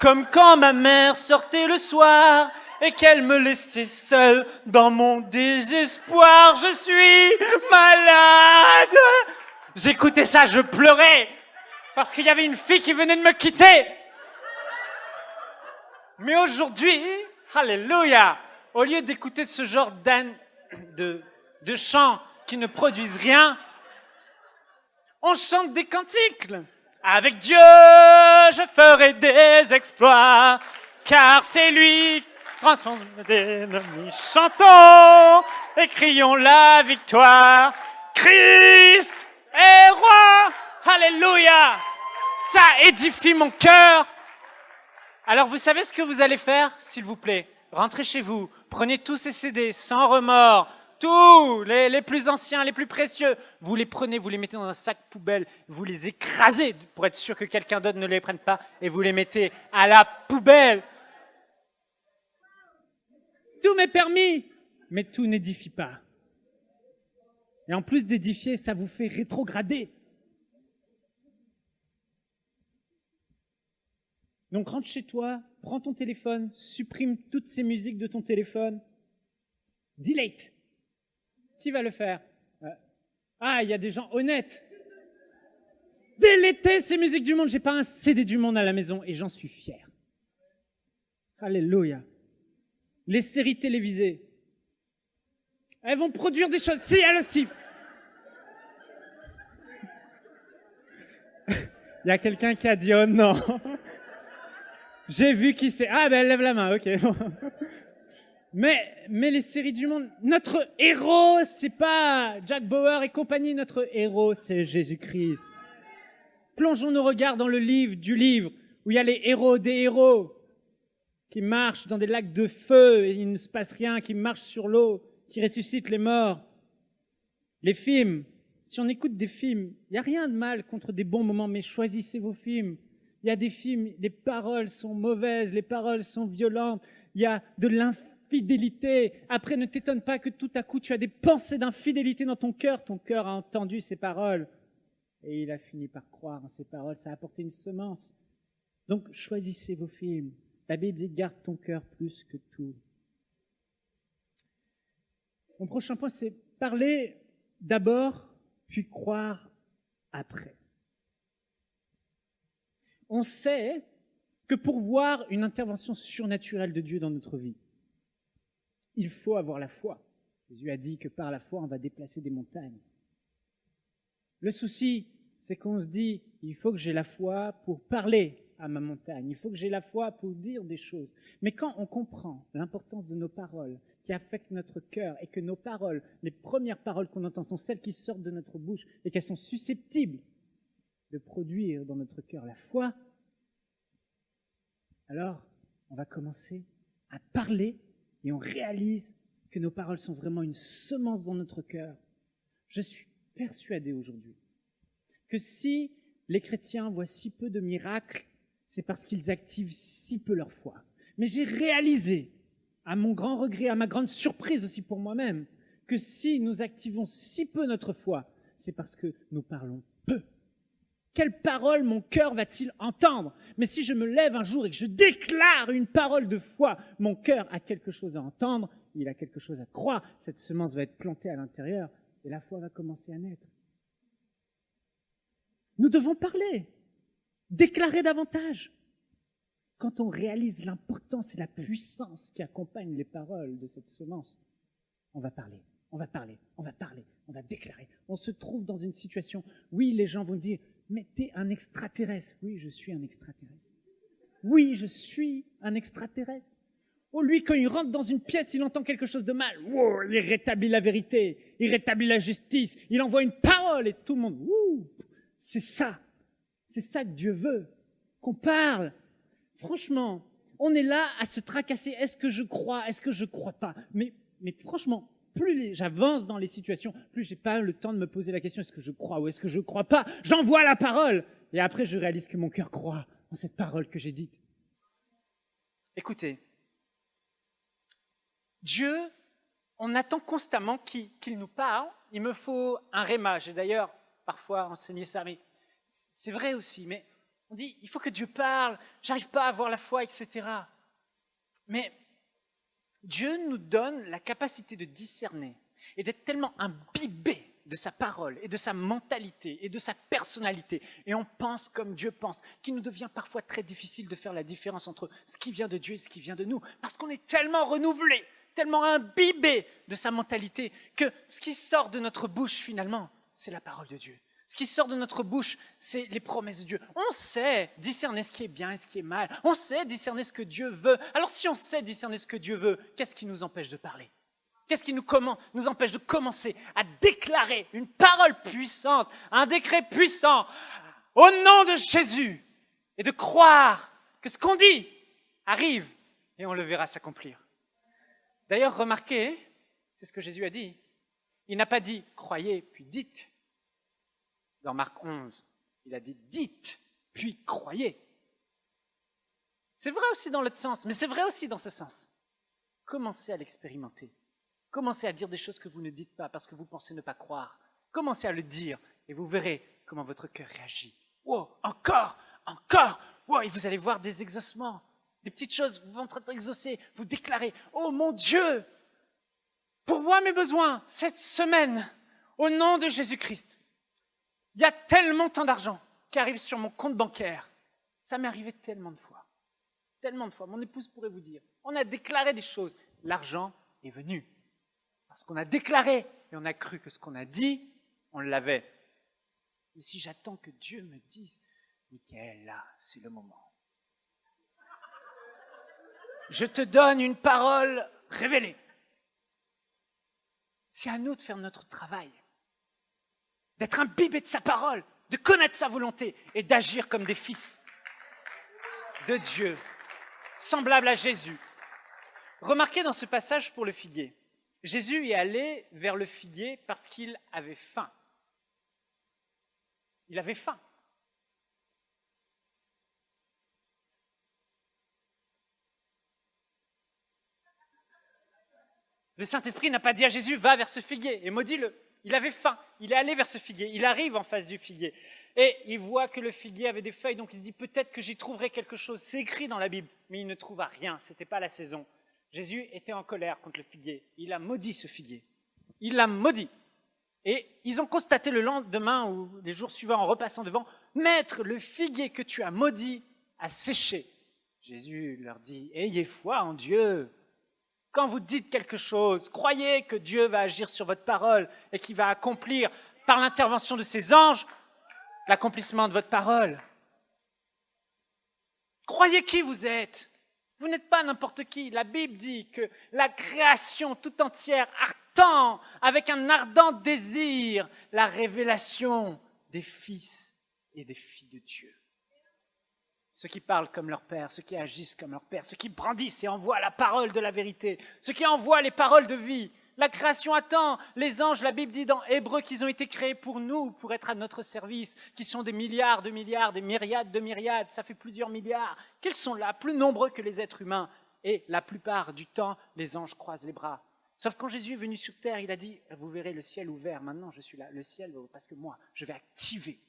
comme quand ma mère sortait le soir et qu'elle me laissait seule dans mon désespoir. Je suis malade. J'écoutais ça, je pleurais parce qu'il y avait une fille qui venait de me quitter. Mais aujourd'hui, alléluia, au lieu d'écouter ce genre de chants qui ne produisent rien, on chante des cantiques. Avec Dieu, je ferai des exploits, car c'est lui qui transforme des ennemis. Chantons et crions la victoire. Christ est roi, alléluia. Ça édifie mon cœur. Alors vous savez ce que vous allez faire, s'il vous plaît? Rentrez chez vous, prenez tous ces CD sans remords, tous les plus anciens, les plus précieux, vous les prenez, vous les mettez dans un sac poubelle, vous les écrasez pour être sûr que quelqu'un d'autre ne les prenne pas et vous les mettez à la poubelle. Tout m'est permis, mais tout n'édifie pas. Et en plus d'édifier, ça vous fait rétrograder. Donc rentre chez toi, prends ton téléphone, supprime toutes ces musiques de ton téléphone. Delete. Qui va le faire? Il y a des gens honnêtes. Délétez ces musiques du monde. J'ai pas un CD du monde à la maison et j'en suis fier. Alléluia. Les séries télévisées. Elles vont produire des choses. Si, elles aussi. Il y a quelqu'un qui a dit oh non. J'ai vu qui c'est. Ah ben elle lève la main, ok. Mais les séries du monde, notre héros, c'est pas Jack Bauer et compagnie, notre héros, c'est Jésus-Christ. Plongeons nos regards dans le livre du livre, où il y a les héros des héros, qui marchent dans des lacs de feu et il ne se passe rien, qui marchent sur l'eau, qui ressuscitent les morts. Les films, si on écoute des films, il n'y a rien de mal contre des bons moments, mais choisissez vos films. Il y a des films, les paroles sont mauvaises, les paroles sont violentes, il y a de l'infidélité. Après, ne t'étonne pas que tout à coup, tu as des pensées d'infidélité dans ton cœur a entendu ces paroles. Et il a fini par croire en ces paroles, ça a apporté une semence. Donc, choisissez vos films. La Bible dit, garde ton cœur plus que tout. Mon prochain point, c'est parler d'abord, puis croire après. On sait que pour voir une intervention surnaturelle de Dieu dans notre vie, il faut avoir la foi. Jésus a dit que par la foi, on va déplacer des montagnes. Le souci, c'est qu'on se dit, il faut que j'ai la foi pour parler à ma montagne, il faut que j'ai la foi pour dire des choses. Mais quand on comprend l'importance de nos paroles, qui affectent notre cœur, et que nos paroles, les premières paroles qu'on entend sont celles qui sortent de notre bouche, et qu'elles sont susceptibles de produire dans notre cœur la foi, alors on va commencer à parler et on réalise que nos paroles sont vraiment une semence dans notre cœur. Je suis persuadé aujourd'hui que si les chrétiens voient si peu de miracles, c'est parce qu'ils activent si peu leur foi. Mais j'ai réalisé, à mon grand regret, à ma grande surprise aussi pour moi-même, que si nous activons si peu notre foi, c'est parce que nous parlons peu. Quelle parole mon cœur va-t-il entendre? Mais si je me lève un jour et que je déclare une parole de foi, mon cœur a quelque chose à entendre, il a quelque chose à croire, cette semence va être plantée à l'intérieur et la foi va commencer à naître. Nous devons parler, déclarer davantage. Quand on réalise l'importance et la puissance qui accompagnent les paroles de cette semence, on va parler. on va parler, on va déclarer. On se trouve dans une situation, oui, les gens vont dire, mais t'es un extraterrestre. Oui, je suis un extraterrestre. Oui, je suis un extraterrestre. Oh, lui, quand il rentre dans une pièce, il entend quelque chose de mal. Wow, il rétablit la vérité, il rétablit la justice, il envoie une parole et tout le monde, c'est ça que Dieu veut, qu'on parle. Franchement, on est là à se tracasser. Est-ce que je crois? Est-ce que je crois pas? Mais franchement, plus j'avance dans les situations, plus j'ai pas le temps de me poser la question est-ce que je crois ou est-ce que je crois pas? J'envoie la parole et après je réalise que mon cœur croit en cette parole que j'ai dite. Écoutez, Dieu, on attend constamment qu'il nous parle. Il me faut un réma. J'ai d'ailleurs parfois enseigné ça, mais c'est vrai aussi. Mais on dit, il faut que Dieu parle, j'arrive pas à avoir la foi, etc. Mais Dieu nous donne la capacité de discerner et d'être tellement imbibé de sa parole et de sa mentalité et de sa personnalité. Et on pense comme Dieu pense, qu'il nous devient parfois très difficile de faire la différence entre ce qui vient de Dieu et ce qui vient de nous. Parce qu'on est tellement renouvelé, tellement imbibé de sa mentalité que ce qui sort de notre bouche finalement, c'est la parole de Dieu. Ce qui sort de notre bouche, c'est les promesses de Dieu. On sait discerner ce qui est bien et ce qui est mal. On sait discerner ce que Dieu veut. Alors si on sait discerner ce que Dieu veut, qu'est-ce qui nous empêche de parler? Qu'est-ce qui nous empêche de commencer à déclarer une parole puissante, un décret puissant au nom de Jésus et de croire que ce qu'on dit arrive et on le verra s'accomplir? D'ailleurs, remarquez, c'est ce que Jésus a dit. Il n'a pas dit « croyez puis dites ». Dans Marc 11, il a dit « dites puis croyez ». C'est vrai aussi dans l'autre sens, mais c'est vrai aussi dans ce sens. Commencez à l'expérimenter. Commencez à dire des choses que vous ne dites pas parce que vous pensez ne pas croire. Commencez à le dire et vous verrez comment votre cœur réagit. Wow, encore, wow, et vous allez voir des exaucements, des petites choses vont être exaucées. Vous déclarez, oh mon Dieu, pourvois mes besoins cette semaine au nom de Jésus-Christ. Il y a tellement tant d'argent qui arrive sur mon compte bancaire. Ça m'est arrivé tellement de fois. Tellement de fois. Mon épouse pourrait vous dire, on a déclaré des choses. L'argent est venu. Parce qu'on a déclaré et on a cru que ce qu'on a dit, on l'avait. Et si j'attends que Dieu me dise, Michael, là, c'est le moment. Je te donne une parole révélée. C'est à nous de faire notre travail, d'être imbibés de sa parole, de connaître sa volonté et d'agir comme des fils de Dieu, semblables à Jésus. Remarquez dans ce passage pour le figuier, Jésus est allé vers le figuier parce qu'il avait faim. Il avait faim. Le Saint-Esprit n'a pas dit à Jésus, va vers ce figuier et maudis-le. Il avait faim, il est allé vers ce figuier, il arrive en face du figuier. Et il voit que le figuier avait des feuilles, donc il se dit, peut-être que j'y trouverai quelque chose. C'est écrit dans la Bible, mais il ne trouva rien, ce n'était pas la saison. Jésus était en colère contre le figuier. Il a maudit ce figuier. Il l'a maudit. Et ils ont constaté le lendemain ou les jours suivants en repassant devant, « Maître, le figuier que tu as maudit a séché. » Jésus leur dit, « Ayez foi en Dieu. Quand vous dites quelque chose, croyez que Dieu va agir sur votre parole et qu'il va accomplir par l'intervention de ses anges l'accomplissement de votre parole. Croyez qui vous êtes. Vous n'êtes pas n'importe qui. La Bible dit que la création tout entière attend avec un ardent désir la révélation des fils et des filles de Dieu. Ceux qui parlent comme leur Père, ceux qui agissent comme leur Père, ceux qui brandissent et envoient la parole de la vérité, ceux qui envoient les paroles de vie. La création attend. Les anges, la Bible dit dans Hébreux qu'ils ont été créés pour nous, pour être à notre service, qui sont des milliards de milliards, des myriades de myriades, ça fait plusieurs milliards, qu'ils sont là, plus nombreux que les êtres humains. Et la plupart du temps, les anges croisent les bras. Sauf quand Jésus est venu sur terre, il a dit, vous verrez le ciel ouvert. Maintenant, je suis là, le ciel, parce que moi, je vais activer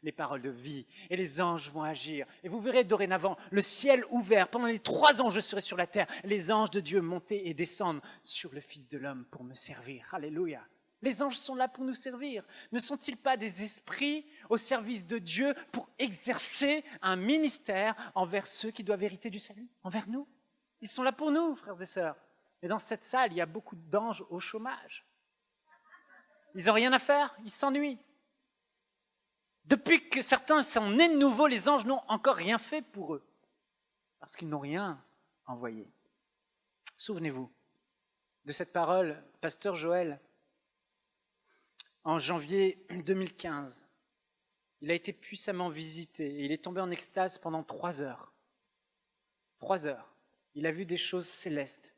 les paroles de vie, et les anges vont agir. Et vous verrez dorénavant le ciel ouvert. Pendant les 3 ans, je serai sur la terre. Les anges de Dieu monter et descendre sur le Fils de l'homme pour me servir. Alléluia. Les anges sont là pour nous servir. Ne sont-ils pas des esprits au service de Dieu pour exercer un ministère envers ceux qui doivent hériter du salut, envers nous? Ils sont là pour nous, frères et sœurs. Et dans cette salle, il y a beaucoup d'anges au chômage. Ils n'ont rien à faire, ils s'ennuient. Depuis que certains sont nés de nouveau, les anges n'ont encore rien fait pour eux, parce qu'ils n'ont rien envoyé. Souvenez-vous de cette parole, pasteur Joël, en janvier 2015. Il a été puissamment visité et il est tombé en extase pendant 3 heures. 3 heures. Il a vu des choses célestes.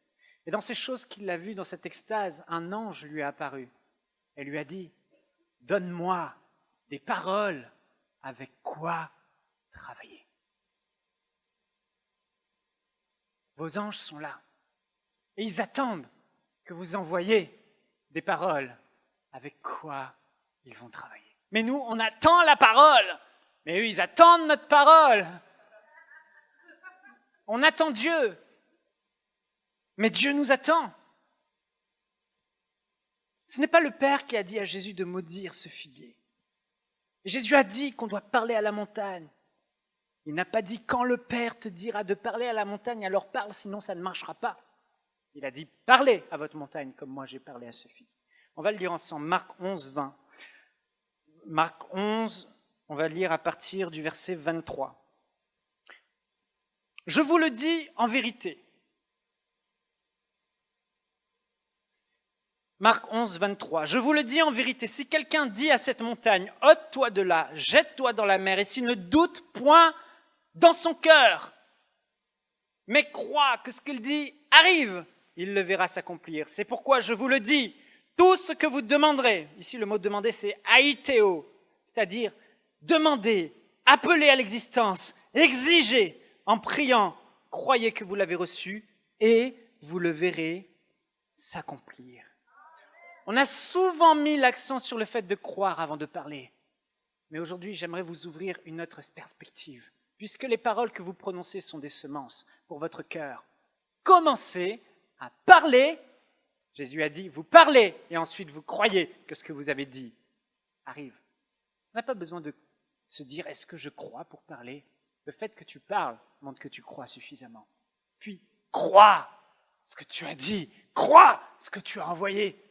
Et dans ces choses qu'il a vues, dans cette extase, un ange lui est apparu et lui a dit « Donne-moi des paroles avec quoi travailler. » Vos anges sont là et ils attendent que vous envoyiez des paroles avec quoi ils vont travailler. Mais nous, on attend la parole. Mais eux, ils attendent notre parole. On attend Dieu. Mais Dieu nous attend. Ce n'est pas le Père qui a dit à Jésus de maudire ce figuier. Jésus a dit qu'on doit parler à la montagne. Il n'a pas dit quand le Père te dira de parler à la montagne, alors parle, sinon ça ne marchera pas. Il a dit parlez à votre montagne comme moi j'ai parlé à ce figuier. On va le lire ensemble, Marc 11, 20. Marc 11, on va lire à partir du verset 23. Je vous le dis en vérité. Marc 11, 23. Je vous le dis en vérité, si quelqu'un dit à cette montagne, ôte-toi de là, jette-toi dans la mer, et s'il ne doute point dans son cœur, mais croit que ce qu'il dit arrive, il le verra s'accomplir. C'est pourquoi je vous le dis, tout ce que vous demanderez, ici le mot demander c'est aiteo, c'est-à-dire demander, appeler à l'existence, exiger en priant, croyez que vous l'avez reçu et vous le verrez s'accomplir. On a souvent mis l'accent sur le fait de croire avant de parler, mais aujourd'hui j'aimerais vous ouvrir une autre perspective, puisque les paroles que vous prononcez sont des semences pour votre cœur. Commencez à parler. Jésus a dit, vous parlez et ensuite vous croyez que ce que vous avez dit arrive. On n'a pas besoin de se dire, est-ce que je crois pour parler? Le fait que tu parles montre que tu crois suffisamment. Puis, crois ce que tu as dit, crois ce que tu as envoyé.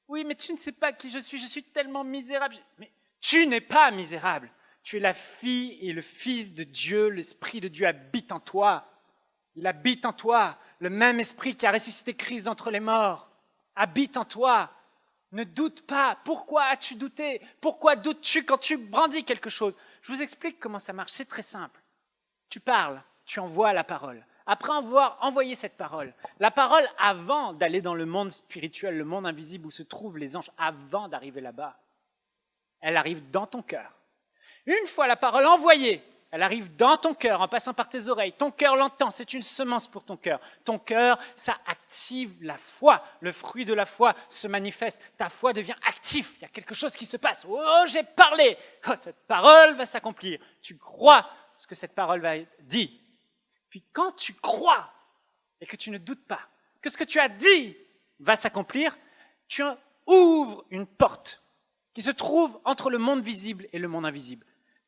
Oui, mais tu ne sais pas qui je suis tellement misérable. Mais tu n'es pas misérable. Tu es la fille et le fils de Dieu, l'Esprit de Dieu habite en toi. Il habite en toi. Le même esprit qui a ressuscité Christ d'entre les morts habite en toi. Ne doute pas. Pourquoi as-tu douté? Pourquoi doutes-tu quand tu brandis quelque chose? Je vous explique comment ça marche. C'est très simple. Tu parles, tu envoies la parole. Après avoir envoyé cette parole, la parole avant d'aller dans le monde spirituel, le monde invisible où se trouvent les anges, avant d'arriver là-bas, elle arrive dans ton cœur. Une fois la parole envoyée, elle arrive dans ton cœur en passant par tes oreilles. Ton cœur l'entend, c'est une semence pour ton cœur. Ton cœur, ça active la foi. Le fruit de la foi se manifeste. Ta foi devient active. Il y a quelque chose qui se passe. Oh, j'ai parlé. Oh, cette parole va s'accomplir. Tu crois ce que cette parole va dire. Puis quand tu crois et que tu ne doutes pas que ce que tu as dit va s'accomplir, tu ouvres une porte qui se trouve entre le monde visible et le monde invisible.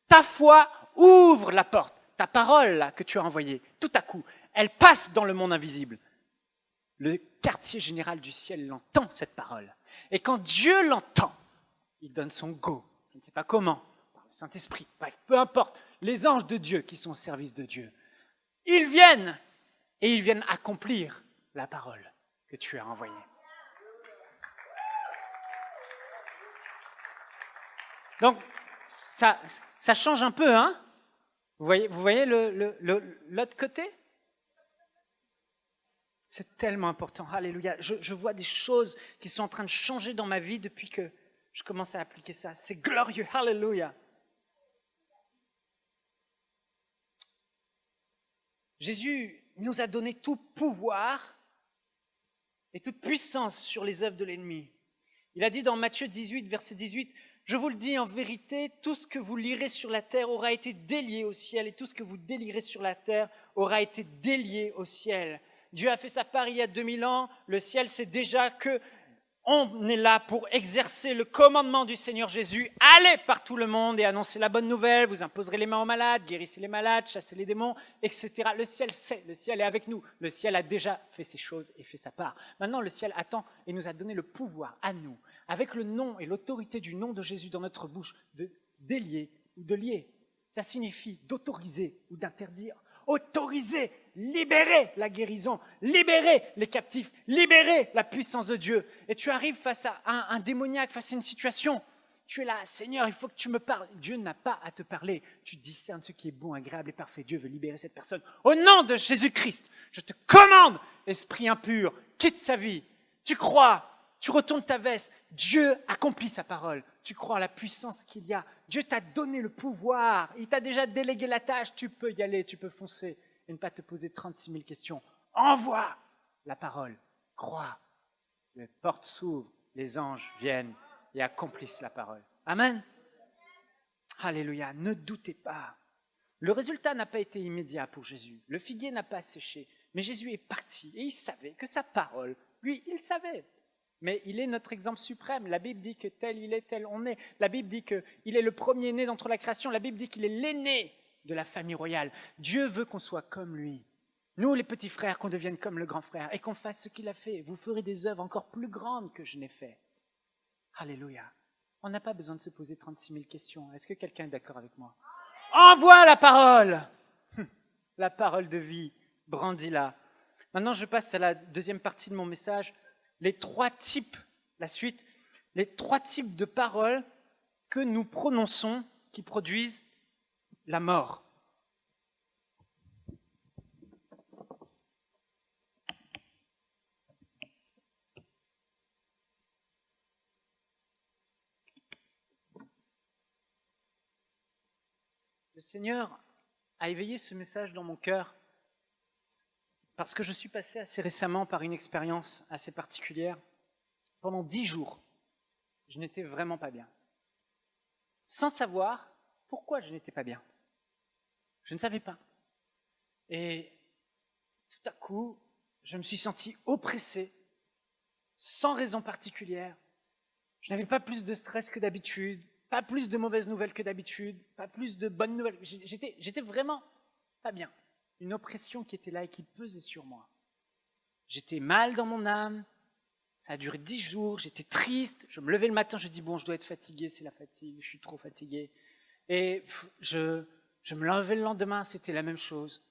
Ta foi ouvre la porte. Ta parole là, que tu as envoyée, tout à coup, elle passe dans le monde invisible. Le quartier général du ciel l'entend, cette parole. Et quand Dieu l'entend, il donne son go. Je ne sais pas comment, par le Saint-Esprit, bref, peu importe. Les anges de Dieu qui sont au service de Dieu, ils viennent et ils viennent accomplir la parole que tu as envoyée. Donc, ça change un peu, hein? Vous voyez l'autre côté? C'est tellement important. Alléluia. Je vois des choses qui sont en train de changer dans ma vie depuis que je commence à appliquer ça. C'est glorieux. Alléluia. Jésus nous a donné tout pouvoir et toute puissance sur les œuvres de l'ennemi. Il a dit dans Matthieu 18, verset 18, « Je vous le dis en vérité, tout ce que vous lirez sur la terre aura été délié au ciel, et tout ce que vous délierez sur la terre aura été délié au ciel. » Dieu a fait sa part il y a 2000 ans, le ciel sait déjà que On est là pour exercer le commandement du Seigneur Jésus. Allez par tout le monde et annoncez la bonne nouvelle. Vous imposerez les mains aux malades, guérissez les malades, chassez les démons, etc. Le ciel sait, le ciel est avec nous. Le ciel a déjà fait ses choses et fait sa part. Maintenant, le ciel attend et nous a donné le pouvoir à nous, avec le nom et l'autorité du nom de Jésus dans notre bouche, de délier ou de lier. Ça signifie d'autoriser ou d'interdire. Autoriser, libérer la guérison, libérer les captifs, libérer la puissance de Dieu. Et tu arrives face à un démoniaque, face à une situation. Tu es là, Seigneur, il faut que tu me parles. Dieu n'a pas à te parler. Tu discernes ce qui est bon, agréable et parfait. Dieu veut libérer cette personne. Au nom de Jésus-Christ, je te commande, esprit impur, quitte sa vie. Tu crois, tu retournes ta veste. Dieu accomplit sa parole. Tu crois en la puissance qu'il y a. Dieu t'a donné le pouvoir. Il t'a déjà délégué la tâche. Tu peux y aller, tu peux foncer et ne pas te poser 36 000 questions. Envoie la parole. Crois. Les portes s'ouvrent, les anges viennent et accomplissent la parole. Amen. Alléluia. Ne doutez pas. Le résultat n'a pas été immédiat pour Jésus. Le figuier n'a pas séché. Mais Jésus est parti et il savait que sa parole, lui, il savait. Mais il est notre exemple suprême. La Bible dit que tel il est, tel on est. La Bible dit qu'il est le premier-né d'entre la création. La Bible dit qu'il est l'aîné de la famille royale. Dieu veut qu'on soit comme lui. Nous, les petits frères, qu'on devienne comme le grand frère et qu'on fasse ce qu'il a fait. Vous ferez des œuvres encore plus grandes que je n'ai fait. Alléluia. On n'a pas besoin de se poser 36 000 questions. Est-ce que quelqu'un est d'accord avec moi? Envoie la parole. La parole de vie. Brandis-la. Maintenant, je passe à la deuxième partie de mon message. Les trois types de paroles que nous prononçons qui produisent la mort. Le Seigneur a éveillé ce message dans mon cœur parce que je suis passé assez récemment par une expérience assez particulière. Pendant 10 jours, je n'étais vraiment pas bien. Sans savoir pourquoi je n'étais pas bien. Je ne savais pas. Et tout à coup, je me suis senti oppressé, sans raison particulière. Je n'avais pas plus de stress que d'habitude, pas plus de mauvaises nouvelles que d'habitude, pas plus de bonnes nouvelles. J'étais vraiment pas bien. Une oppression qui était là et qui pesait sur moi. J'étais mal dans mon âme, ça a duré 10 jours, j'étais triste, je me levais le matin, je dis bon, je dois être fatigué, c'est la fatigue, je suis trop fatigué. Et je me levais le lendemain, c'était la même chose.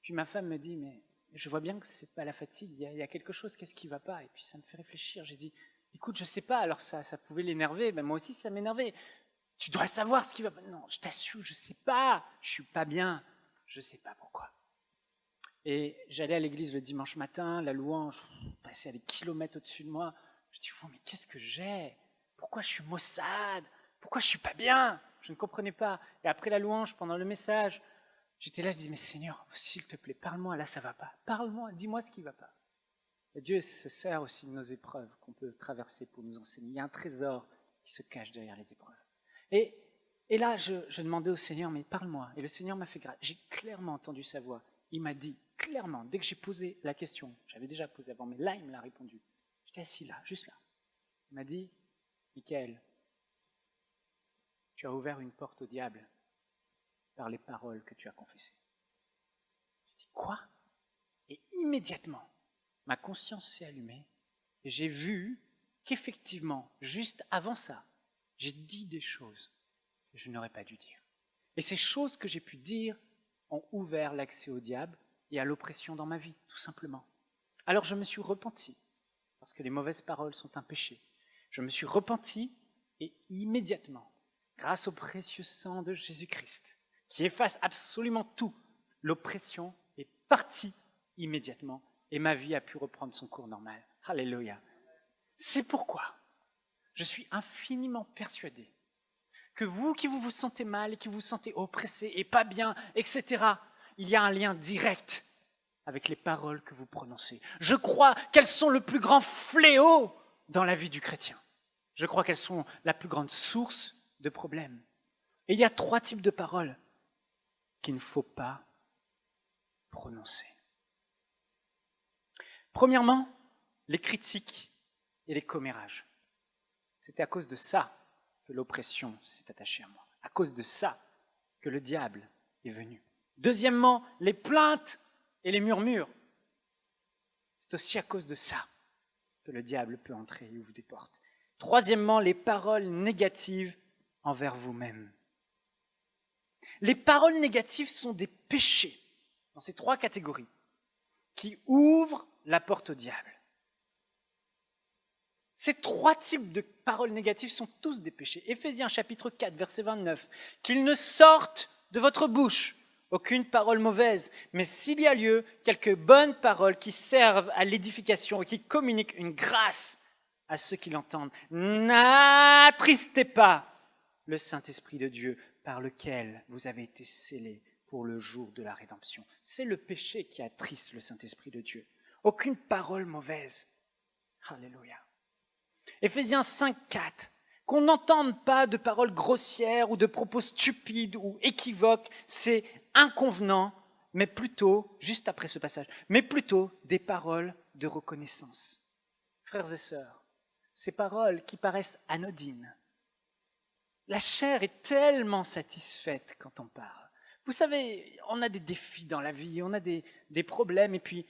Puis ma femme me dit, mais je vois bien que c'est pas la fatigue, il y a quelque chose, qu'est-ce qui va pas? Et puis ça me fait réfléchir, j'ai dit, écoute, je sais pas, alors ça pouvait l'énerver, ben moi aussi ça m'énervait. Tu dois savoir ce qui va pas. Non, je t'assure, je sais pas, je suis pas bien, je sais pas pourquoi. Et j'allais à l'église le dimanche matin, la louange passait à des kilomètres au-dessus de moi. Je dis, oh, mais qu'est-ce que j'ai? Pourquoi je suis maussade? Pourquoi je suis pas bien? Je ne comprenais pas. Et après la louange, pendant le message, j'étais là, je dis, mais Seigneur, s'il te plaît, parle-moi, là ça va pas. Parle-moi, dis-moi ce qui va pas. Et Dieu se sert aussi de nos épreuves qu'on peut traverser pour nous enseigner. Il y a un trésor qui se cache derrière les épreuves. Et là, je demandais au Seigneur, mais parle-moi. Et le Seigneur m'a fait grâce. J'ai clairement entendu sa voix. Il m'a dit clairement, dès que j'ai posé la question, j'avais déjà posé avant, mais là, il me l'a répondu. J'étais assis là, juste là. Il m'a dit, Michael, tu as ouvert une porte au diable par les paroles que tu as confessées. J'ai dit, quoi? Et immédiatement, ma conscience s'est allumée et j'ai vu qu'effectivement, juste avant ça, j'ai dit des choses que je n'aurais pas dû dire. Et ces choses que j'ai pu dire ont ouvert l'accès au diable et à l'oppression dans ma vie, tout simplement. Alors je me suis repenti, parce que les mauvaises paroles sont un péché. Je me suis repenti et immédiatement, grâce au précieux sang de Jésus-Christ, qui efface absolument tout, l'oppression est partie immédiatement et ma vie a pu reprendre son cours normal. Alléluia. C'est pourquoi je suis infiniment persuadé que vous qui vous sentez mal et qui vous sentez oppressé et pas bien, etc., il y a un lien direct avec les paroles que vous prononcez. Je crois qu'elles sont le plus grand fléau dans la vie du chrétien. Je crois qu'elles sont la plus grande source de problèmes. Et il y a 3 types de paroles qu'il ne faut pas prononcer. Premièrement, les critiques et les commérages. C'était à cause de ça que l'oppression s'est attachée à moi. À cause de ça que le diable est venu. Deuxièmement, les plaintes et les murmures. C'est aussi à cause de ça que le diable peut entrer et ouvre des portes. Troisièmement, les paroles négatives envers vous-même. Les paroles négatives sont des péchés dans ces trois catégories qui ouvrent la porte au diable. Ces trois types de paroles négatives sont tous des péchés. Éphésiens chapitre 4, verset 29. Qu'il ne sorte de votre bouche aucune parole mauvaise, mais s'il y a lieu, quelques bonnes paroles qui servent à l'édification et qui communiquent une grâce à ceux qui l'entendent. N'attristez pas le Saint-Esprit de Dieu par lequel vous avez été scellés pour le jour de la rédemption. C'est le péché qui attriste le Saint-Esprit de Dieu. Aucune parole mauvaise. Alléluia. Éphésiens 5, 4. Qu'on n'entende pas de paroles grossières ou de propos stupides ou équivoques, c'est inconvenant, mais plutôt, juste après ce passage, mais plutôt des paroles de reconnaissance. Frères et sœurs, ces paroles qui paraissent anodines, la chair est tellement satisfaite quand on parle. Vous savez, on a des défis dans la vie, on a des problèmes, et puis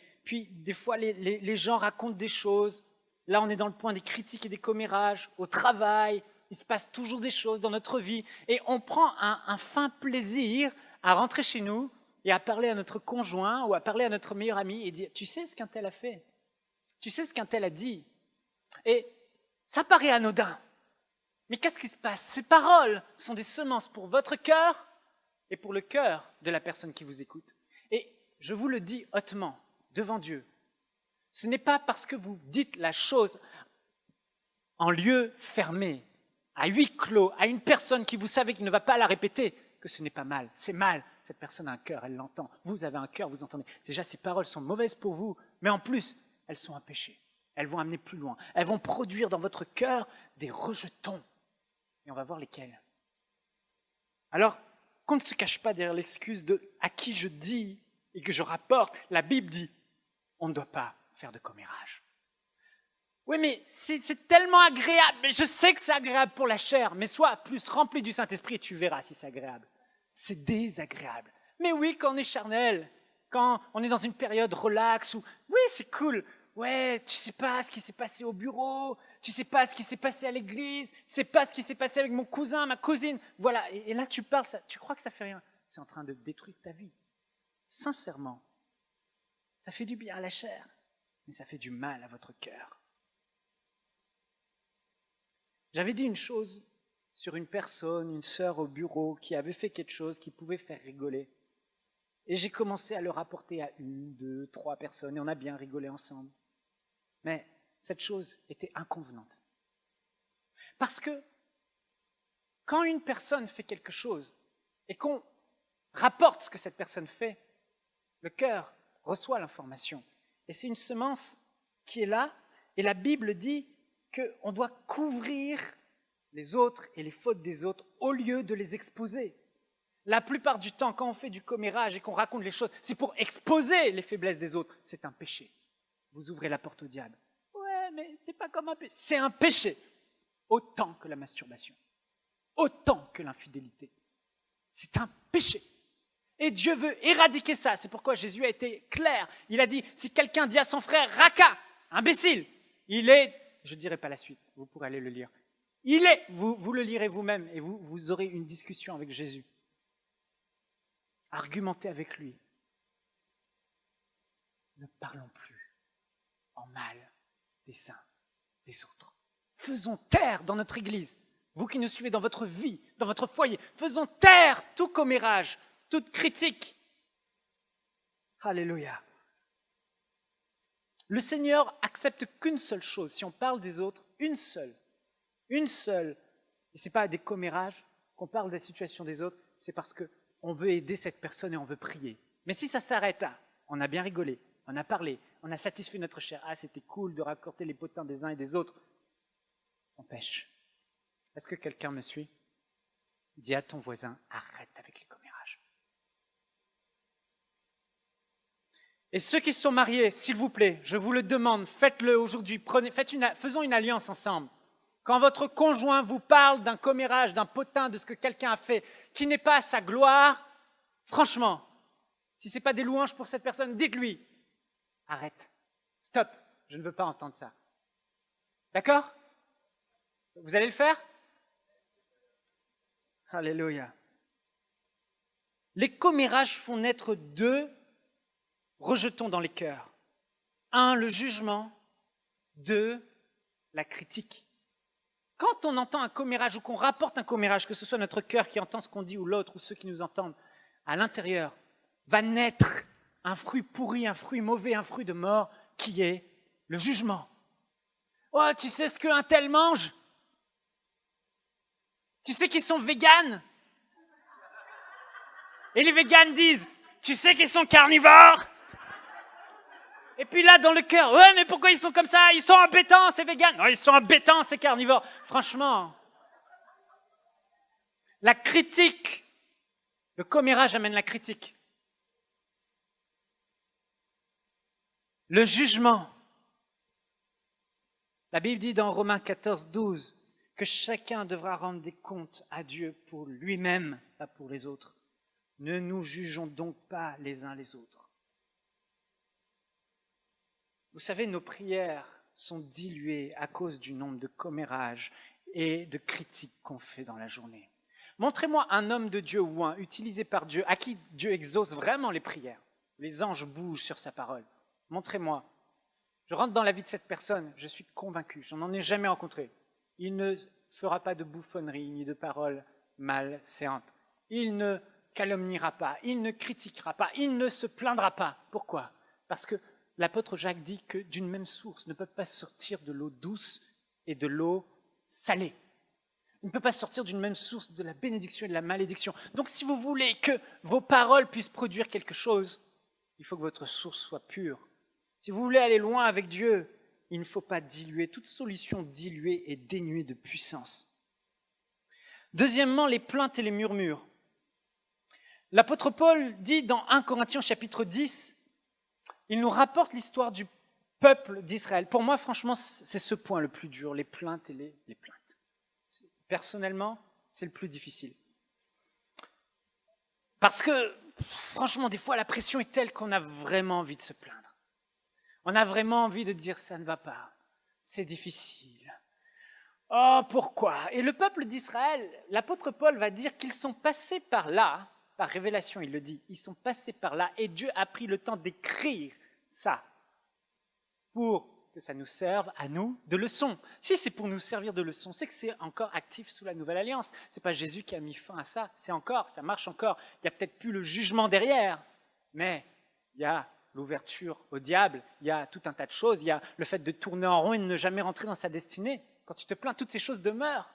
des fois les gens racontent des choses. Là, on est dans le point des critiques et des commérages, au travail, il se passe toujours des choses dans notre vie, et on prend un fin plaisir à rentrer chez nous et à parler à notre conjoint ou à parler à notre meilleur ami et dire « Tu sais ce qu'un tel a fait? Tu sais ce qu'un tel a dit ?» Et ça paraît anodin. Mais qu'est-ce qui se passe? Ces paroles sont des semences pour votre cœur et pour le cœur de la personne qui vous écoute. Et je vous le dis hautement, devant Dieu, ce n'est pas parce que vous dites la chose en lieu fermé, à huis clos, à une personne qui vous savez qu'il ne va pas la répéter, que ce n'est pas mal. C'est mal. Cette personne a un cœur, elle l'entend. Vous avez un cœur, vous entendez. Déjà, ces paroles sont mauvaises pour vous, mais en plus, elles sont un péché. Elles vont amener plus loin. Elles vont produire dans votre cœur des rejetons. Et on va voir lesquels. Alors, qu'on ne se cache pas derrière l'excuse de à qui je dis et que je rapporte. La Bible dit, on ne doit pas faire de commérage. Oui, mais c'est tellement agréable. Mais je sais que c'est agréable pour la chair, mais sois plus rempli du Saint-Esprit et tu verras si c'est agréable. C'est désagréable. Mais oui, quand on est charnel, quand on est dans une période relax, ou oui, c'est cool. Ouais, tu sais pas ce qui s'est passé au bureau, tu sais pas ce qui s'est passé à l'église, tu sais pas ce qui s'est passé avec mon cousin, ma cousine. Voilà, et là tu parles, tu crois que ça fait rien. C'est en train de détruire ta vie. Sincèrement, ça fait du bien à la chair, mais ça fait du mal à votre cœur. J'avais dit une chose sur une personne, une sœur au bureau, qui avait fait quelque chose qui pouvait faire rigoler. Et j'ai commencé à le rapporter à 1, 2, 3 personnes, et on a bien rigolé ensemble. Mais cette chose était inconvenante. Parce que quand une personne fait quelque chose, et qu'on rapporte ce que cette personne fait, le cœur reçoit l'information. Et c'est une semence qui est là, et la Bible dit qu'on doit couvrir les autres et les fautes des autres au lieu de les exposer. La plupart du temps, quand on fait du commérage et qu'on raconte les choses, c'est pour exposer les faiblesses des autres. C'est un péché. Vous ouvrez la porte au diable. Ouais, mais c'est pas comme un péché. C'est un péché. Autant que la masturbation. Autant que l'infidélité. C'est un péché. Et Dieu veut éradiquer ça. C'est pourquoi Jésus a été clair. Il a dit, si quelqu'un dit à son frère, Raka, imbécile, il est, je ne dirai pas la suite, vous pourrez aller le lire. Il est, vous le lirez vous-même et vous aurez une discussion avec Jésus. Argumentez avec lui. Ne parlons plus en mal des uns des autres. Faisons taire dans notre Église, vous qui nous suivez dans votre vie, dans votre foyer, faisons taire tout commérage, toute critique. Alléluia. Le Seigneur accepte qu'une seule chose, si on parle des autres, une seule. Et ce n'est pas des commérages qu'on parle des situations des autres, c'est parce qu'on veut aider cette personne et on veut prier. Mais si ça s'arrête là, on a bien rigolé, on a parlé, on a satisfait notre chair, ah c'était cool de raconter les potins des uns et des autres, on pêche. Est-ce que quelqu'un me suit? Dis à ton voisin, arrête avec les commérages. Et ceux qui sont mariés, s'il vous plaît, je vous le demande, faites-le aujourd'hui, faisons une alliance ensemble. Quand votre conjoint vous parle d'un commérage, d'un potin, de ce que quelqu'un a fait, qui n'est pas à sa gloire, franchement, si ce n'est pas des louanges pour cette personne, dites-lui, arrête, stop, je ne veux pas entendre ça. D'accord? Vous allez le faire? Alléluia. Les commérages font naître deux rejetons dans les cœurs. Un, le jugement. Deux, la critique. Quand on entend un commérage ou qu'on rapporte un commérage, que ce soit notre cœur qui entend ce qu'on dit ou l'autre ou ceux qui nous entendent, à l'intérieur va naître un fruit pourri, un fruit mauvais, un fruit de mort qui est le jugement. Oh, tu sais ce qu'un tel mange? Tu sais qu'ils sont véganes? Et les véganes disent, tu sais qu'ils sont carnivores? Et puis là, dans le cœur, ouais, mais pourquoi ils sont comme ça? Ils sont embêtants, ces véganes. Non, ils sont embêtants, ces carnivores. Franchement, la critique, le commérage amène la critique. Le jugement. La Bible dit dans Romains 14, 12 que chacun devra rendre des comptes à Dieu pour lui-même, pas pour les autres. Ne nous jugeons donc pas les uns les autres. Vous savez, nos prières sont diluées à cause du nombre de commérages et de critiques qu'on fait dans la journée. Montrez-moi un homme de Dieu ou un utilisé par Dieu, à qui Dieu exauce vraiment les prières. Les anges bougent sur sa parole. Montrez-moi. Je rentre dans la vie de cette personne, je suis convaincu, je n'en ai jamais rencontré. Il ne fera pas de bouffonnerie ni de paroles malséantes. Il ne calomniera pas, il ne critiquera pas, il ne se plaindra pas. Pourquoi? Parce que l'apôtre Jacques dit que d'une même source ne peut pas sortir de l'eau douce et de l'eau salée. Il ne peut pas sortir d'une même source de la bénédiction et de la malédiction. Donc si vous voulez que vos paroles puissent produire quelque chose, il faut que votre source soit pure. Si vous voulez aller loin avec Dieu, il ne faut pas diluer. Toute solution diluée est dénuée de puissance. Deuxièmement, les plaintes et les murmures. L'apôtre Paul dit dans 1 Corinthiens chapitre 10, il nous rapporte l'histoire du peuple d'Israël. Pour moi, franchement, c'est ce point le plus dur, les plaintes et les plaintes. Personnellement, c'est le plus difficile. Parce que, franchement, des fois, la pression est telle qu'on a vraiment envie de se plaindre. On a vraiment envie de dire ça ne va pas, c'est difficile. Oh, pourquoi? Et le peuple d'Israël, l'apôtre Paul va dire qu'ils sont passés par là, par révélation il le dit, ils sont passés par là et Dieu a pris le temps d'écrire ça pour que ça nous serve à nous de leçon. Si c'est pour nous servir de leçon, c'est que c'est encore actif sous la nouvelle alliance. C'est pas Jésus qui a mis fin à ça, c'est encore, ça marche encore. Il n'y a peut-être plus le jugement derrière, mais il y a l'ouverture au diable, il y a tout un tas de choses, il y a le fait de tourner en rond et de ne jamais rentrer dans sa destinée. Quand tu te plains, toutes ces choses demeurent,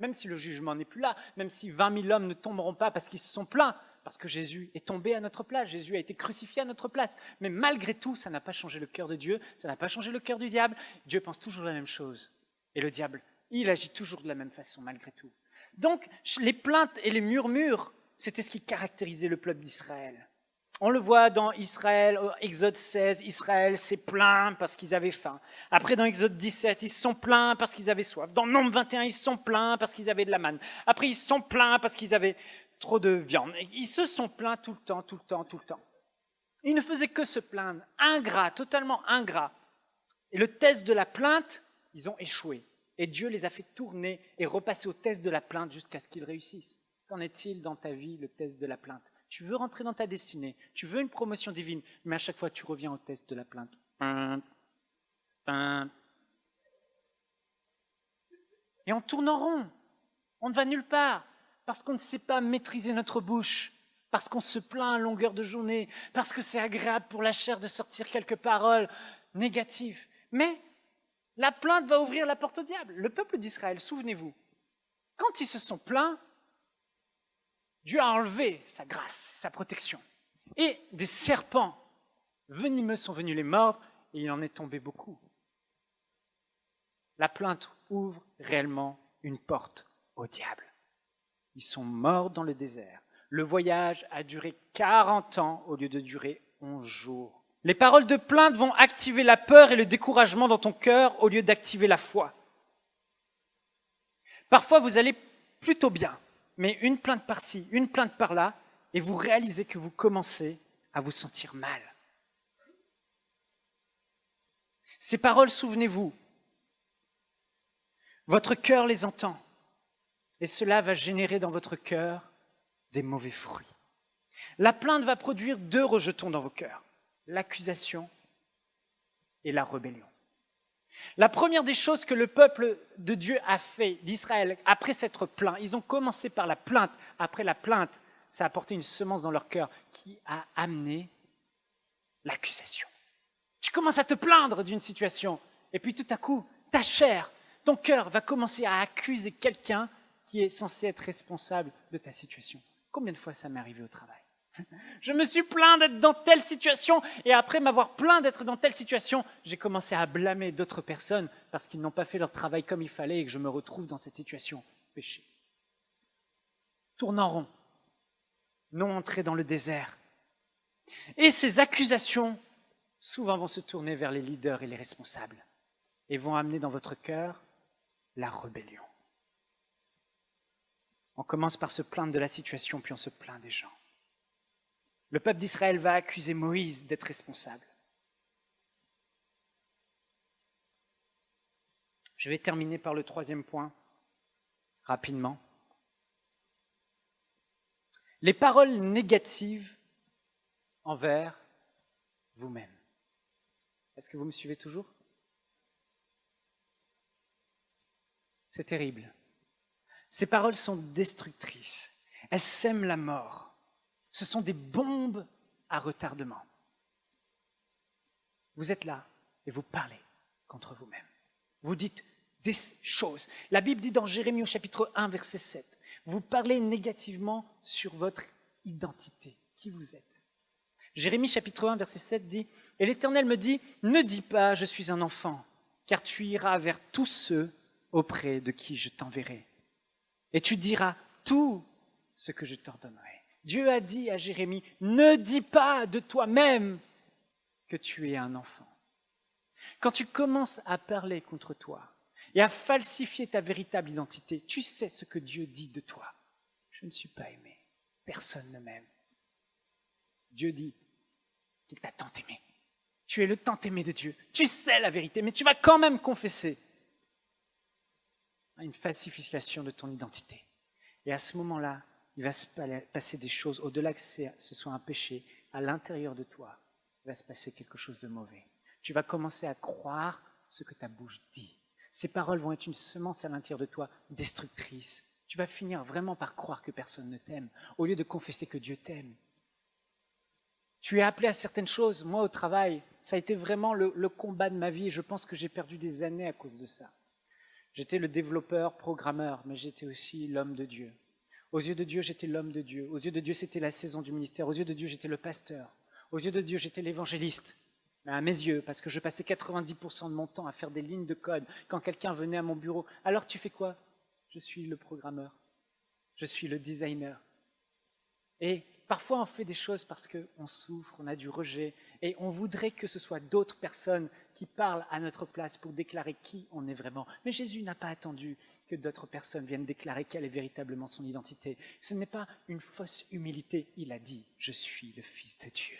même si le jugement n'est plus là, même si 20 000 hommes ne tomberont pas parce qu'ils se sont plaints, parce que Jésus est tombé à notre place, Jésus a été crucifié à notre place. Mais malgré tout, ça n'a pas changé le cœur de Dieu, ça n'a pas changé le cœur du diable. Dieu pense toujours la même chose. Et le diable, il agit toujours de la même façon malgré tout. Donc, les plaintes et les murmures, c'était ce qui caractérisait le peuple d'Israël. On le voit dans Israël, Exode 16, Israël s'est plaint parce qu'ils avaient faim. Après, dans Exode 17, ils se sont plaints parce qu'ils avaient soif. Dans Nombre 21, ils se sont plaints parce qu'ils avaient de la manne. Après, ils se sont plaints parce qu'ils avaient trop de viande. Ils se sont plaints tout le temps, tout le temps, tout le temps. Ils ne faisaient que se plaindre, ingrats, totalement ingrats. Et le test de la plainte, ils ont échoué. Et Dieu les a fait tourner et repasser au test de la plainte jusqu'à ce qu'ils réussissent. Qu'en est-il dans ta vie, le test de la plainte? Tu veux rentrer dans ta destinée, tu veux une promotion divine, mais à chaque fois tu reviens au test de la plainte. Et on tourne en rond, on ne va nulle part, parce qu'on ne sait pas maîtriser notre bouche, parce qu'on se plaint à longueur de journée, parce que c'est agréable pour la chair de sortir quelques paroles négatives. Mais la plainte va ouvrir la porte au diable. Le peuple d'Israël, souvenez-vous, quand ils se sont plaints, Dieu a enlevé sa grâce, sa protection. Et des serpents venimeux sont venus les mordre et il en est tombé beaucoup. La plainte ouvre réellement une porte au diable. Ils sont morts dans le désert. Le voyage a duré 40 ans au lieu de durer 11 jours. Les paroles de plainte vont activer la peur et le découragement dans ton cœur au lieu d'activer la foi. Parfois, vous allez plutôt bien, mais une plainte par-ci, une plainte par-là, et vous réalisez que vous commencez à vous sentir mal. Ces paroles, souvenez-vous, votre cœur les entend, et cela va générer dans votre cœur des mauvais fruits. La plainte va produire 2 rejetons dans vos cœurs, l'accusation et la rébellion. La première des choses que le peuple de Dieu a fait, d'Israël, après s'être plaint, ils ont commencé par la plainte. Après la plainte, ça a apporté une semence dans leur cœur qui a amené l'accusation. Tu commences à te plaindre d'une situation, et puis tout à coup, ta chair, ton cœur va commencer à accuser quelqu'un qui est censé être responsable de ta situation. Combien de fois ça m'est arrivé au travail ? Je me suis plaint d'être dans telle situation, et après m'avoir plaint d'être dans telle situation, j'ai commencé à blâmer d'autres personnes parce qu'ils n'ont pas fait leur travail comme il fallait et que je me retrouve dans cette situation. Péché. Tourne en rond. Non entrer dans le désert. Et ces accusations, souvent vont se tourner vers les leaders et les responsables et vont amener dans votre cœur la rébellion. On commence par se plaindre de la situation, puis on se plaint des gens. Le peuple d'Israël va accuser Moïse d'être responsable. Je vais terminer par le 3e point, rapidement. Les paroles négatives envers vous-même. Est-ce que vous me suivez toujours ? C'est terrible. Ces paroles sont destructrices. Elles sèment la mort. Ce sont des bombes à retardement. Vous êtes là et vous parlez contre vous-même. Vous dites des choses. La Bible dit dans Jérémie au chapitre 1, verset 7, vous parlez négativement sur votre identité, qui vous êtes. Jérémie chapitre 1, verset 7 dit, et l'Éternel me dit, ne dis pas, je suis un enfant, car tu iras vers tous ceux auprès de qui je t'enverrai. Et tu diras tout ce que je t'ordonnerai. Dieu a dit à Jérémie, ne dis pas de toi-même que tu es un enfant. Quand tu commences à parler contre toi et à falsifier ta véritable identité, tu sais ce que Dieu dit de toi. Je ne suis pas aimé, personne ne m'aime. Dieu dit qu'il t'a tant aimé. Tu es le tant aimé de Dieu. Tu sais la vérité, mais tu vas quand même confesser une falsification de ton identité. Et à ce moment-là, il va se passer des choses, au-delà que ce soit un péché, à l'intérieur de toi, il va se passer quelque chose de mauvais. Tu vas commencer à croire ce que ta bouche dit. Ces paroles vont être une semence à l'intérieur de toi, destructrice. Tu vas finir vraiment par croire que personne ne t'aime, au lieu de confesser que Dieu t'aime. Tu es appelé à certaines choses. Moi, au travail, ça a été vraiment le combat de ma vie, et je pense que j'ai perdu des années à cause de ça. J'étais le développeur, programmeur, mais j'étais aussi l'homme de Dieu. Aux yeux de Dieu, j'étais l'homme de Dieu. Aux yeux de Dieu, c'était la saison du ministère. Aux yeux de Dieu, j'étais le pasteur. Aux yeux de Dieu, j'étais l'évangéliste. Mais à mes yeux, parce que je passais 90% de mon temps à faire des lignes de code quand quelqu'un venait à mon bureau. Alors tu fais quoi ? Je suis le programmeur. Je suis le designer. Et parfois, on fait des choses parce qu'on souffre, on a du rejet, et on voudrait que ce soit d'autres personnes qui parlent à notre place pour déclarer qui on est vraiment. Mais Jésus n'a pas attendu que d'autres personnes viennent déclarer quelle est véritablement son identité. Ce n'est pas une fausse humilité. Il a dit « Je suis le Fils de Dieu ».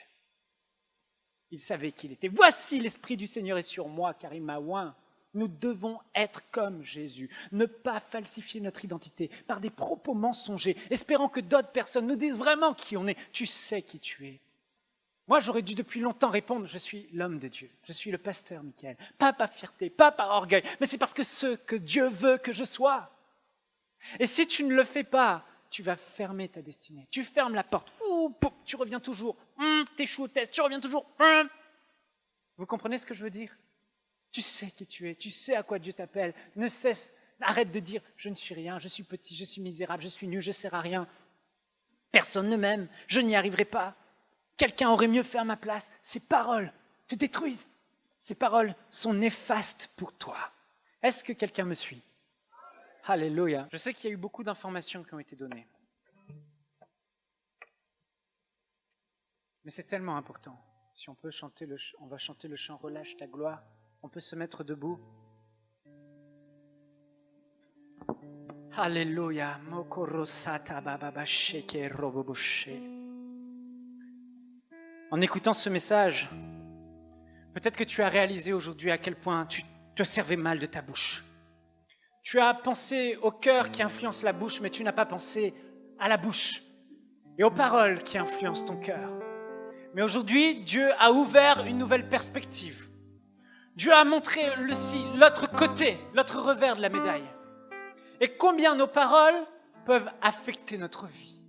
Il savait qui il était. « Voici l'Esprit du Seigneur est sur moi, car il m'a oint ». Nous devons être comme Jésus, ne pas falsifier notre identité par des propos mensongers, espérant que d'autres personnes nous disent vraiment qui on est. Tu sais qui tu es. Moi, j'aurais dû depuis longtemps répondre, je suis l'homme de Dieu, je suis le pasteur Michael. Pas par fierté, pas par orgueil, mais c'est parce que ce que Dieu veut que je sois. Et si tu ne le fais pas, tu vas fermer ta destinée. Tu fermes la porte, tu reviens toujours, t'échoues au test, tu reviens toujours. Vous comprenez ce que je veux dire ? Tu sais qui tu es, tu sais à quoi Dieu t'appelle. Ne cesse, arrête de dire « je ne suis rien, je suis petit, je suis misérable, je suis nul, je ne sers à rien. Personne ne m'aime, je n'y arriverai pas. Quelqu'un aurait mieux fait à ma place. » Ces paroles te détruisent. Ces paroles sont néfastes pour toi. Est-ce que quelqu'un me suit ? Alléluia. Je sais qu'il y a eu beaucoup d'informations qui ont été données. Mais c'est tellement important. Si on peut chanter on va chanter le chant Relâche ta gloire. On peut se mettre debout. Alléluia. Mokorosata bababa sheke roboboshe. En écoutant ce message, peut-être que tu as réalisé aujourd'hui à quel point tu te servais mal de ta bouche. Tu as pensé au cœur qui influence la bouche, mais tu n'as pas pensé à la bouche et aux paroles qui influencent ton cœur. Mais aujourd'hui, Dieu a ouvert une nouvelle perspective. Dieu a montré l'autre côté, l'autre revers de la médaille. Et combien nos paroles peuvent affecter notre vie.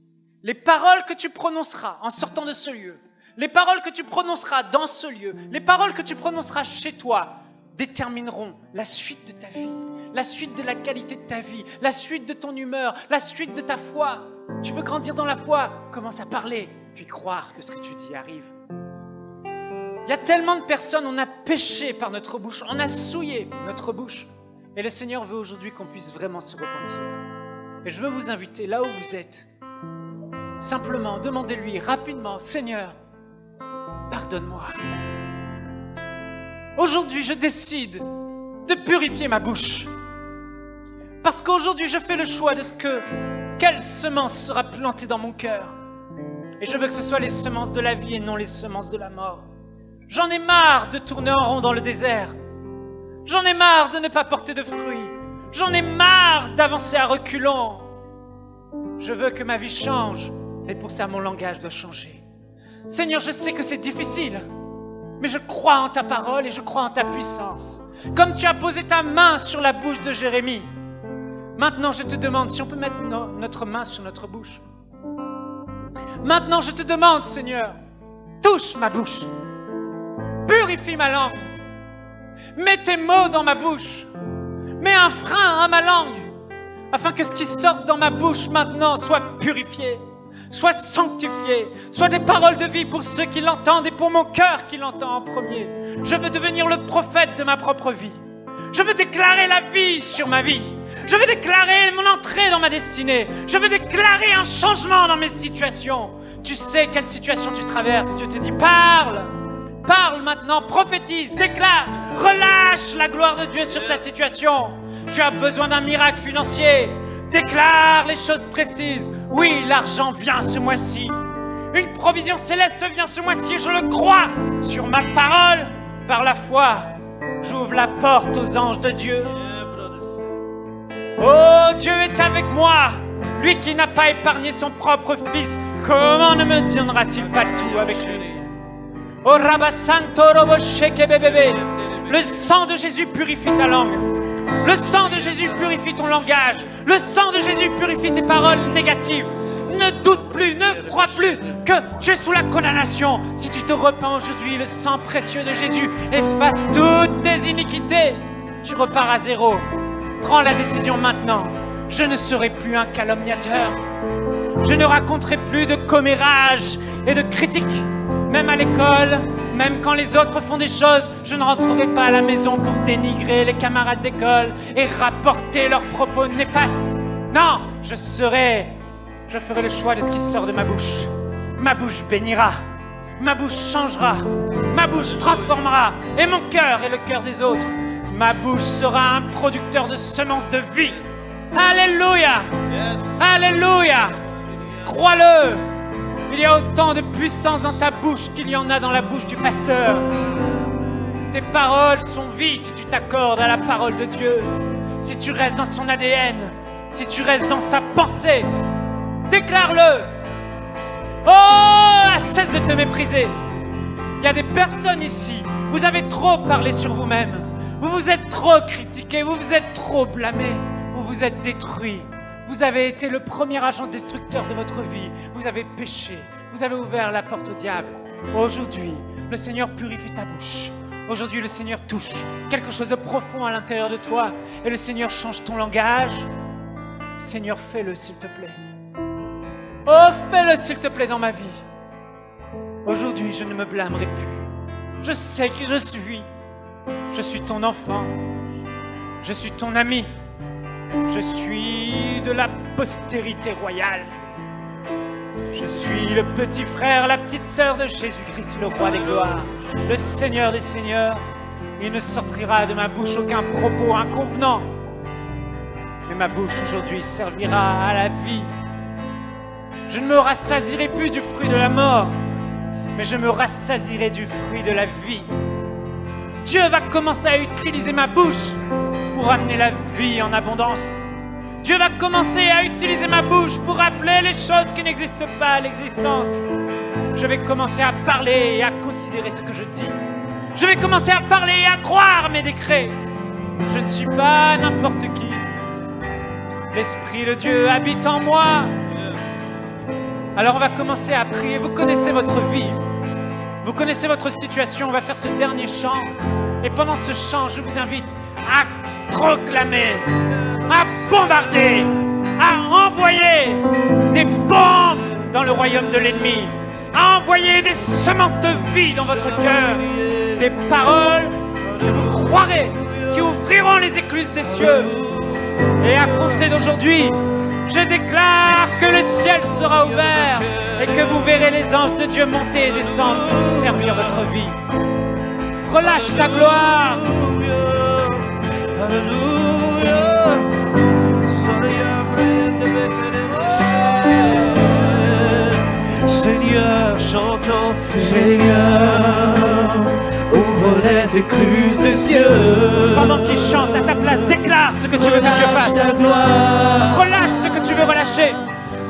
Les paroles que tu prononceras en sortant de ce lieu, les paroles que tu prononceras dans ce lieu, les paroles que tu prononceras chez toi, détermineront la suite de ta vie, la suite de la qualité de ta vie, la suite de ton humeur, la suite de ta foi. Tu veux grandir dans la foi, commence à parler, puis croire que ce que tu dis arrive. Il y a tellement de personnes, on a péché par notre bouche, on a souillé notre bouche. Et le Seigneur veut aujourd'hui qu'on puisse vraiment se repentir. Et je veux vous inviter là où vous êtes. Simplement, demandez-lui rapidement, Seigneur, pardonne-moi. Aujourd'hui, je décide de purifier ma bouche. Parce qu'aujourd'hui, je fais le choix de quelle semence sera plantée dans mon cœur. Et je veux que ce soit les semences de la vie et non les semences de la mort. J'en ai marre de tourner en rond dans le désert. J'en ai marre de ne pas porter de fruits. J'en ai marre d'avancer à reculons. Je veux que ma vie change. Et pour ça, mon langage doit changer. Seigneur, je sais que c'est difficile. Mais je crois en ta parole et je crois en ta puissance. Comme tu as posé ta main sur la bouche de Jérémie. Maintenant, je te demande si on peut mettre notre main sur notre bouche. Maintenant, je te demande, Seigneur, touche ma bouche. Purifie ma langue. Mets tes mots dans ma bouche. Mets un frein à ma langue. Afin que ce qui sorte dans ma bouche maintenant soit purifié, soit sanctifié, soit des paroles de vie pour ceux qui l'entendent et pour mon cœur qui l'entend en premier. Je veux devenir le prophète de ma propre vie. Je veux déclarer la vie sur ma vie. Je veux déclarer mon entrée dans ma destinée. Je veux déclarer un changement dans mes situations. Tu sais quelle situation tu traverses. Dieu te dit, parle. Parle maintenant, prophétise, déclare, relâche la gloire de Dieu sur ta situation. Tu as besoin d'un miracle financier. Déclare les choses précises. Oui, l'argent vient ce mois-ci. Une provision céleste vient ce mois-ci et je le crois. Sur ma parole, par la foi, j'ouvre la porte aux anges de Dieu. Oh, Dieu est avec moi. Lui qui n'a pas épargné son propre fils, comment ne me donnera-t-il pas tout avec lui? Oh, Rabasanto Robosheke Bébébé. Le sang de Jésus purifie ta langue. Le sang de Jésus purifie ton langage. Le sang de Jésus purifie tes paroles négatives. Ne doute plus, ne crois plus que tu es sous la condamnation. Si tu te repens aujourd'hui, le sang précieux de Jésus efface toutes tes iniquités. Tu repars à zéro. Prends la décision maintenant. Je ne serai plus un calomniateur. Je ne raconterai plus de commérages et de critiques. Même à l'école, même quand les autres font des choses, je ne rentrerai pas à la maison pour dénigrer les camarades d'école et rapporter leurs propos néfastes. Non, je ferai le choix de ce qui sort de ma bouche. Ma bouche bénira, ma bouche changera, ma bouche transformera, et mon cœur est le cœur des autres. Ma bouche sera un producteur de semences de vie. Alléluia! Yes. Alléluia! Crois-le! Il y a autant de puissance dans ta bouche qu'il y en a dans la bouche du pasteur. Tes paroles sont vie si tu t'accordes à la parole de Dieu, si tu restes dans son ADN, si tu restes dans sa pensée. Déclare-le. Oh, cesse de te mépriser. Il y a des personnes ici, vous avez trop parlé sur vous-même, vous vous êtes trop critiqué, vous vous êtes trop blâmé, vous vous êtes détruit. Vous avez été le premier agent destructeur de votre vie. Vous avez péché. Vous avez ouvert la porte au diable. Aujourd'hui, le Seigneur purifie ta bouche. Aujourd'hui, le Seigneur touche quelque chose de profond à l'intérieur de toi. Et le Seigneur change ton langage. Seigneur, fais-le, s'il te plaît. Oh, fais-le, s'il te plaît, dans ma vie. Aujourd'hui, je ne me blâmerai plus. Je sais qui je suis. Je suis ton enfant. Je suis ton ami. Je suis de la postérité royale. Je suis le petit frère, la petite sœur de Jésus-Christ, le roi des gloires, le Seigneur des seigneurs. Il ne sortira de ma bouche aucun propos inconvenant. Mais ma bouche aujourd'hui servira à la vie. Je ne me rassasierai plus du fruit de la mort, mais je me rassasierai du fruit de la vie. Dieu va commencer à utiliser ma bouche pour amener la vie en abondance. Dieu va commencer à utiliser ma bouche pour appeler les choses qui n'existent pas à l'existence. Je vais commencer à parler et à considérer ce que je dis. Je vais commencer à parler et à croire mes décrets. Je ne suis pas n'importe qui. L'Esprit de Dieu habite en moi. Alors on va commencer à prier. Vous connaissez votre vie. Vous connaissez votre situation. On va faire ce dernier chant. Et pendant ce chant, je vous invite à proclamer, à bombarder, à envoyer des bombes dans le royaume de l'ennemi, à envoyer des semences de vie dans votre cœur, des paroles que vous croirez, qui ouvriront les écluses des cieux. Et à compter d'aujourd'hui, je déclare que le ciel sera ouvert et que vous verrez les anges de Dieu monter et descendre pour servir votre vie. Relâche ta gloire. Seigneur, chantons, Seigneur, ouvre les écluses des cieux. Pendant qu'il chante à ta place, déclare ce que tu veux que Dieu fasse. Ta gloire, Relâche ce que tu veux relâcher.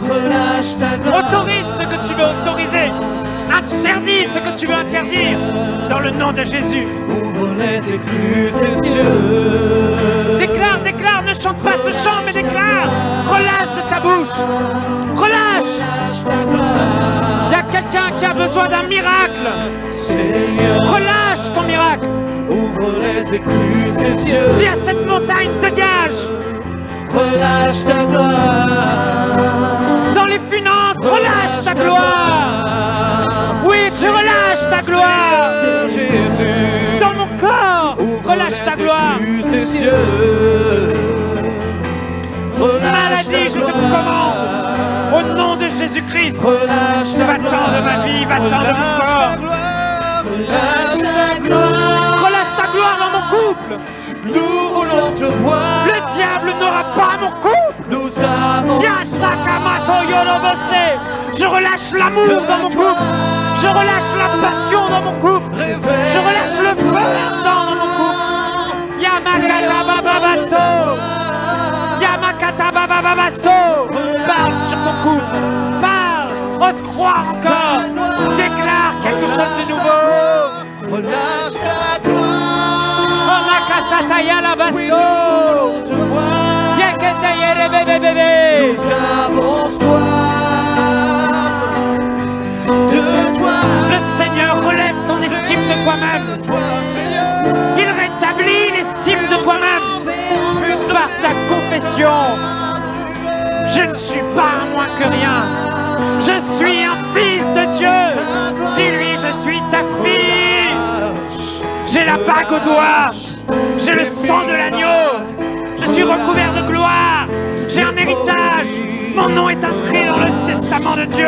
relâche ta gloire. Autorise ce que tu veux autoriser. Interdis ce que tu veux interdire. Dans le nom de Jésus. Ouvre les écluses des cieux. Déclare, déclare, ne chante pas ce chant, mais déclare. Relâche de ta bouche. Relâche. Relâche ta gloire. Il y a quelqu'un qui a besoin d'un miracle. Seigneur, Relâche ton miracle. ouvre les écluses des cieux. Dis à cette montagne, dégage. Relâche ta gloire. Dans les finances, relâche ta gloire. Oui, tu relâches ta gloire. Jésus, Dans mon corps, relâche ta gloire. des cieux. Relâche Maladie, je te commande. Au nom de Jésus-Christ, relâche ta va-t'en de ma vie, va-t'en de mon corps. Relâche ta gloire. Relâche ta gloire dans mon couple. Nous voulons te voir. Le diable n'aura pas mon couple. Nous avons Yasakamato Yorobose. Je relâche l'amour dans mon couple. Je relâche la passion dans mon couple. Je relâche le feu ardent dans mon couple. Yamakata Bababaso. Yamakata Bababaso. Parle sur ton couple. Parle. Ose croire encore. Déclare quelque chose de nouveau. relâche ta gloire. Omakasata Yalabaso. Nous te voir. Yaketa Yerebebe bébé. Nous avons soif de toi. Le Seigneur relève ton estime de toi-même. Toi, Seigneur. Il rétablit l'estime de toi-même par ta confession. Je ne suis pas un moins que rien. Je suis un fils de Dieu. Dis-lui, je suis ta fille. J'ai la bague au doigt. J'ai le sang de l'agneau. Je suis recouvert de gloire. J'ai un héritage. Mon nom est inscrit dans le testament de Dieu.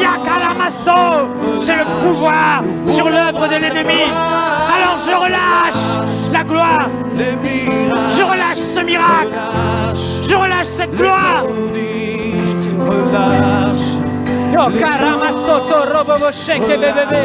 Yakalamaso. J'ai le pouvoir sur l'œuvre de l'ennemi. Alors je relâche la gloire. Les miracles. Je relâche ce miracle. Je relâche cette gloire. Relâche. Yo karamaso to robobo sheke bébé.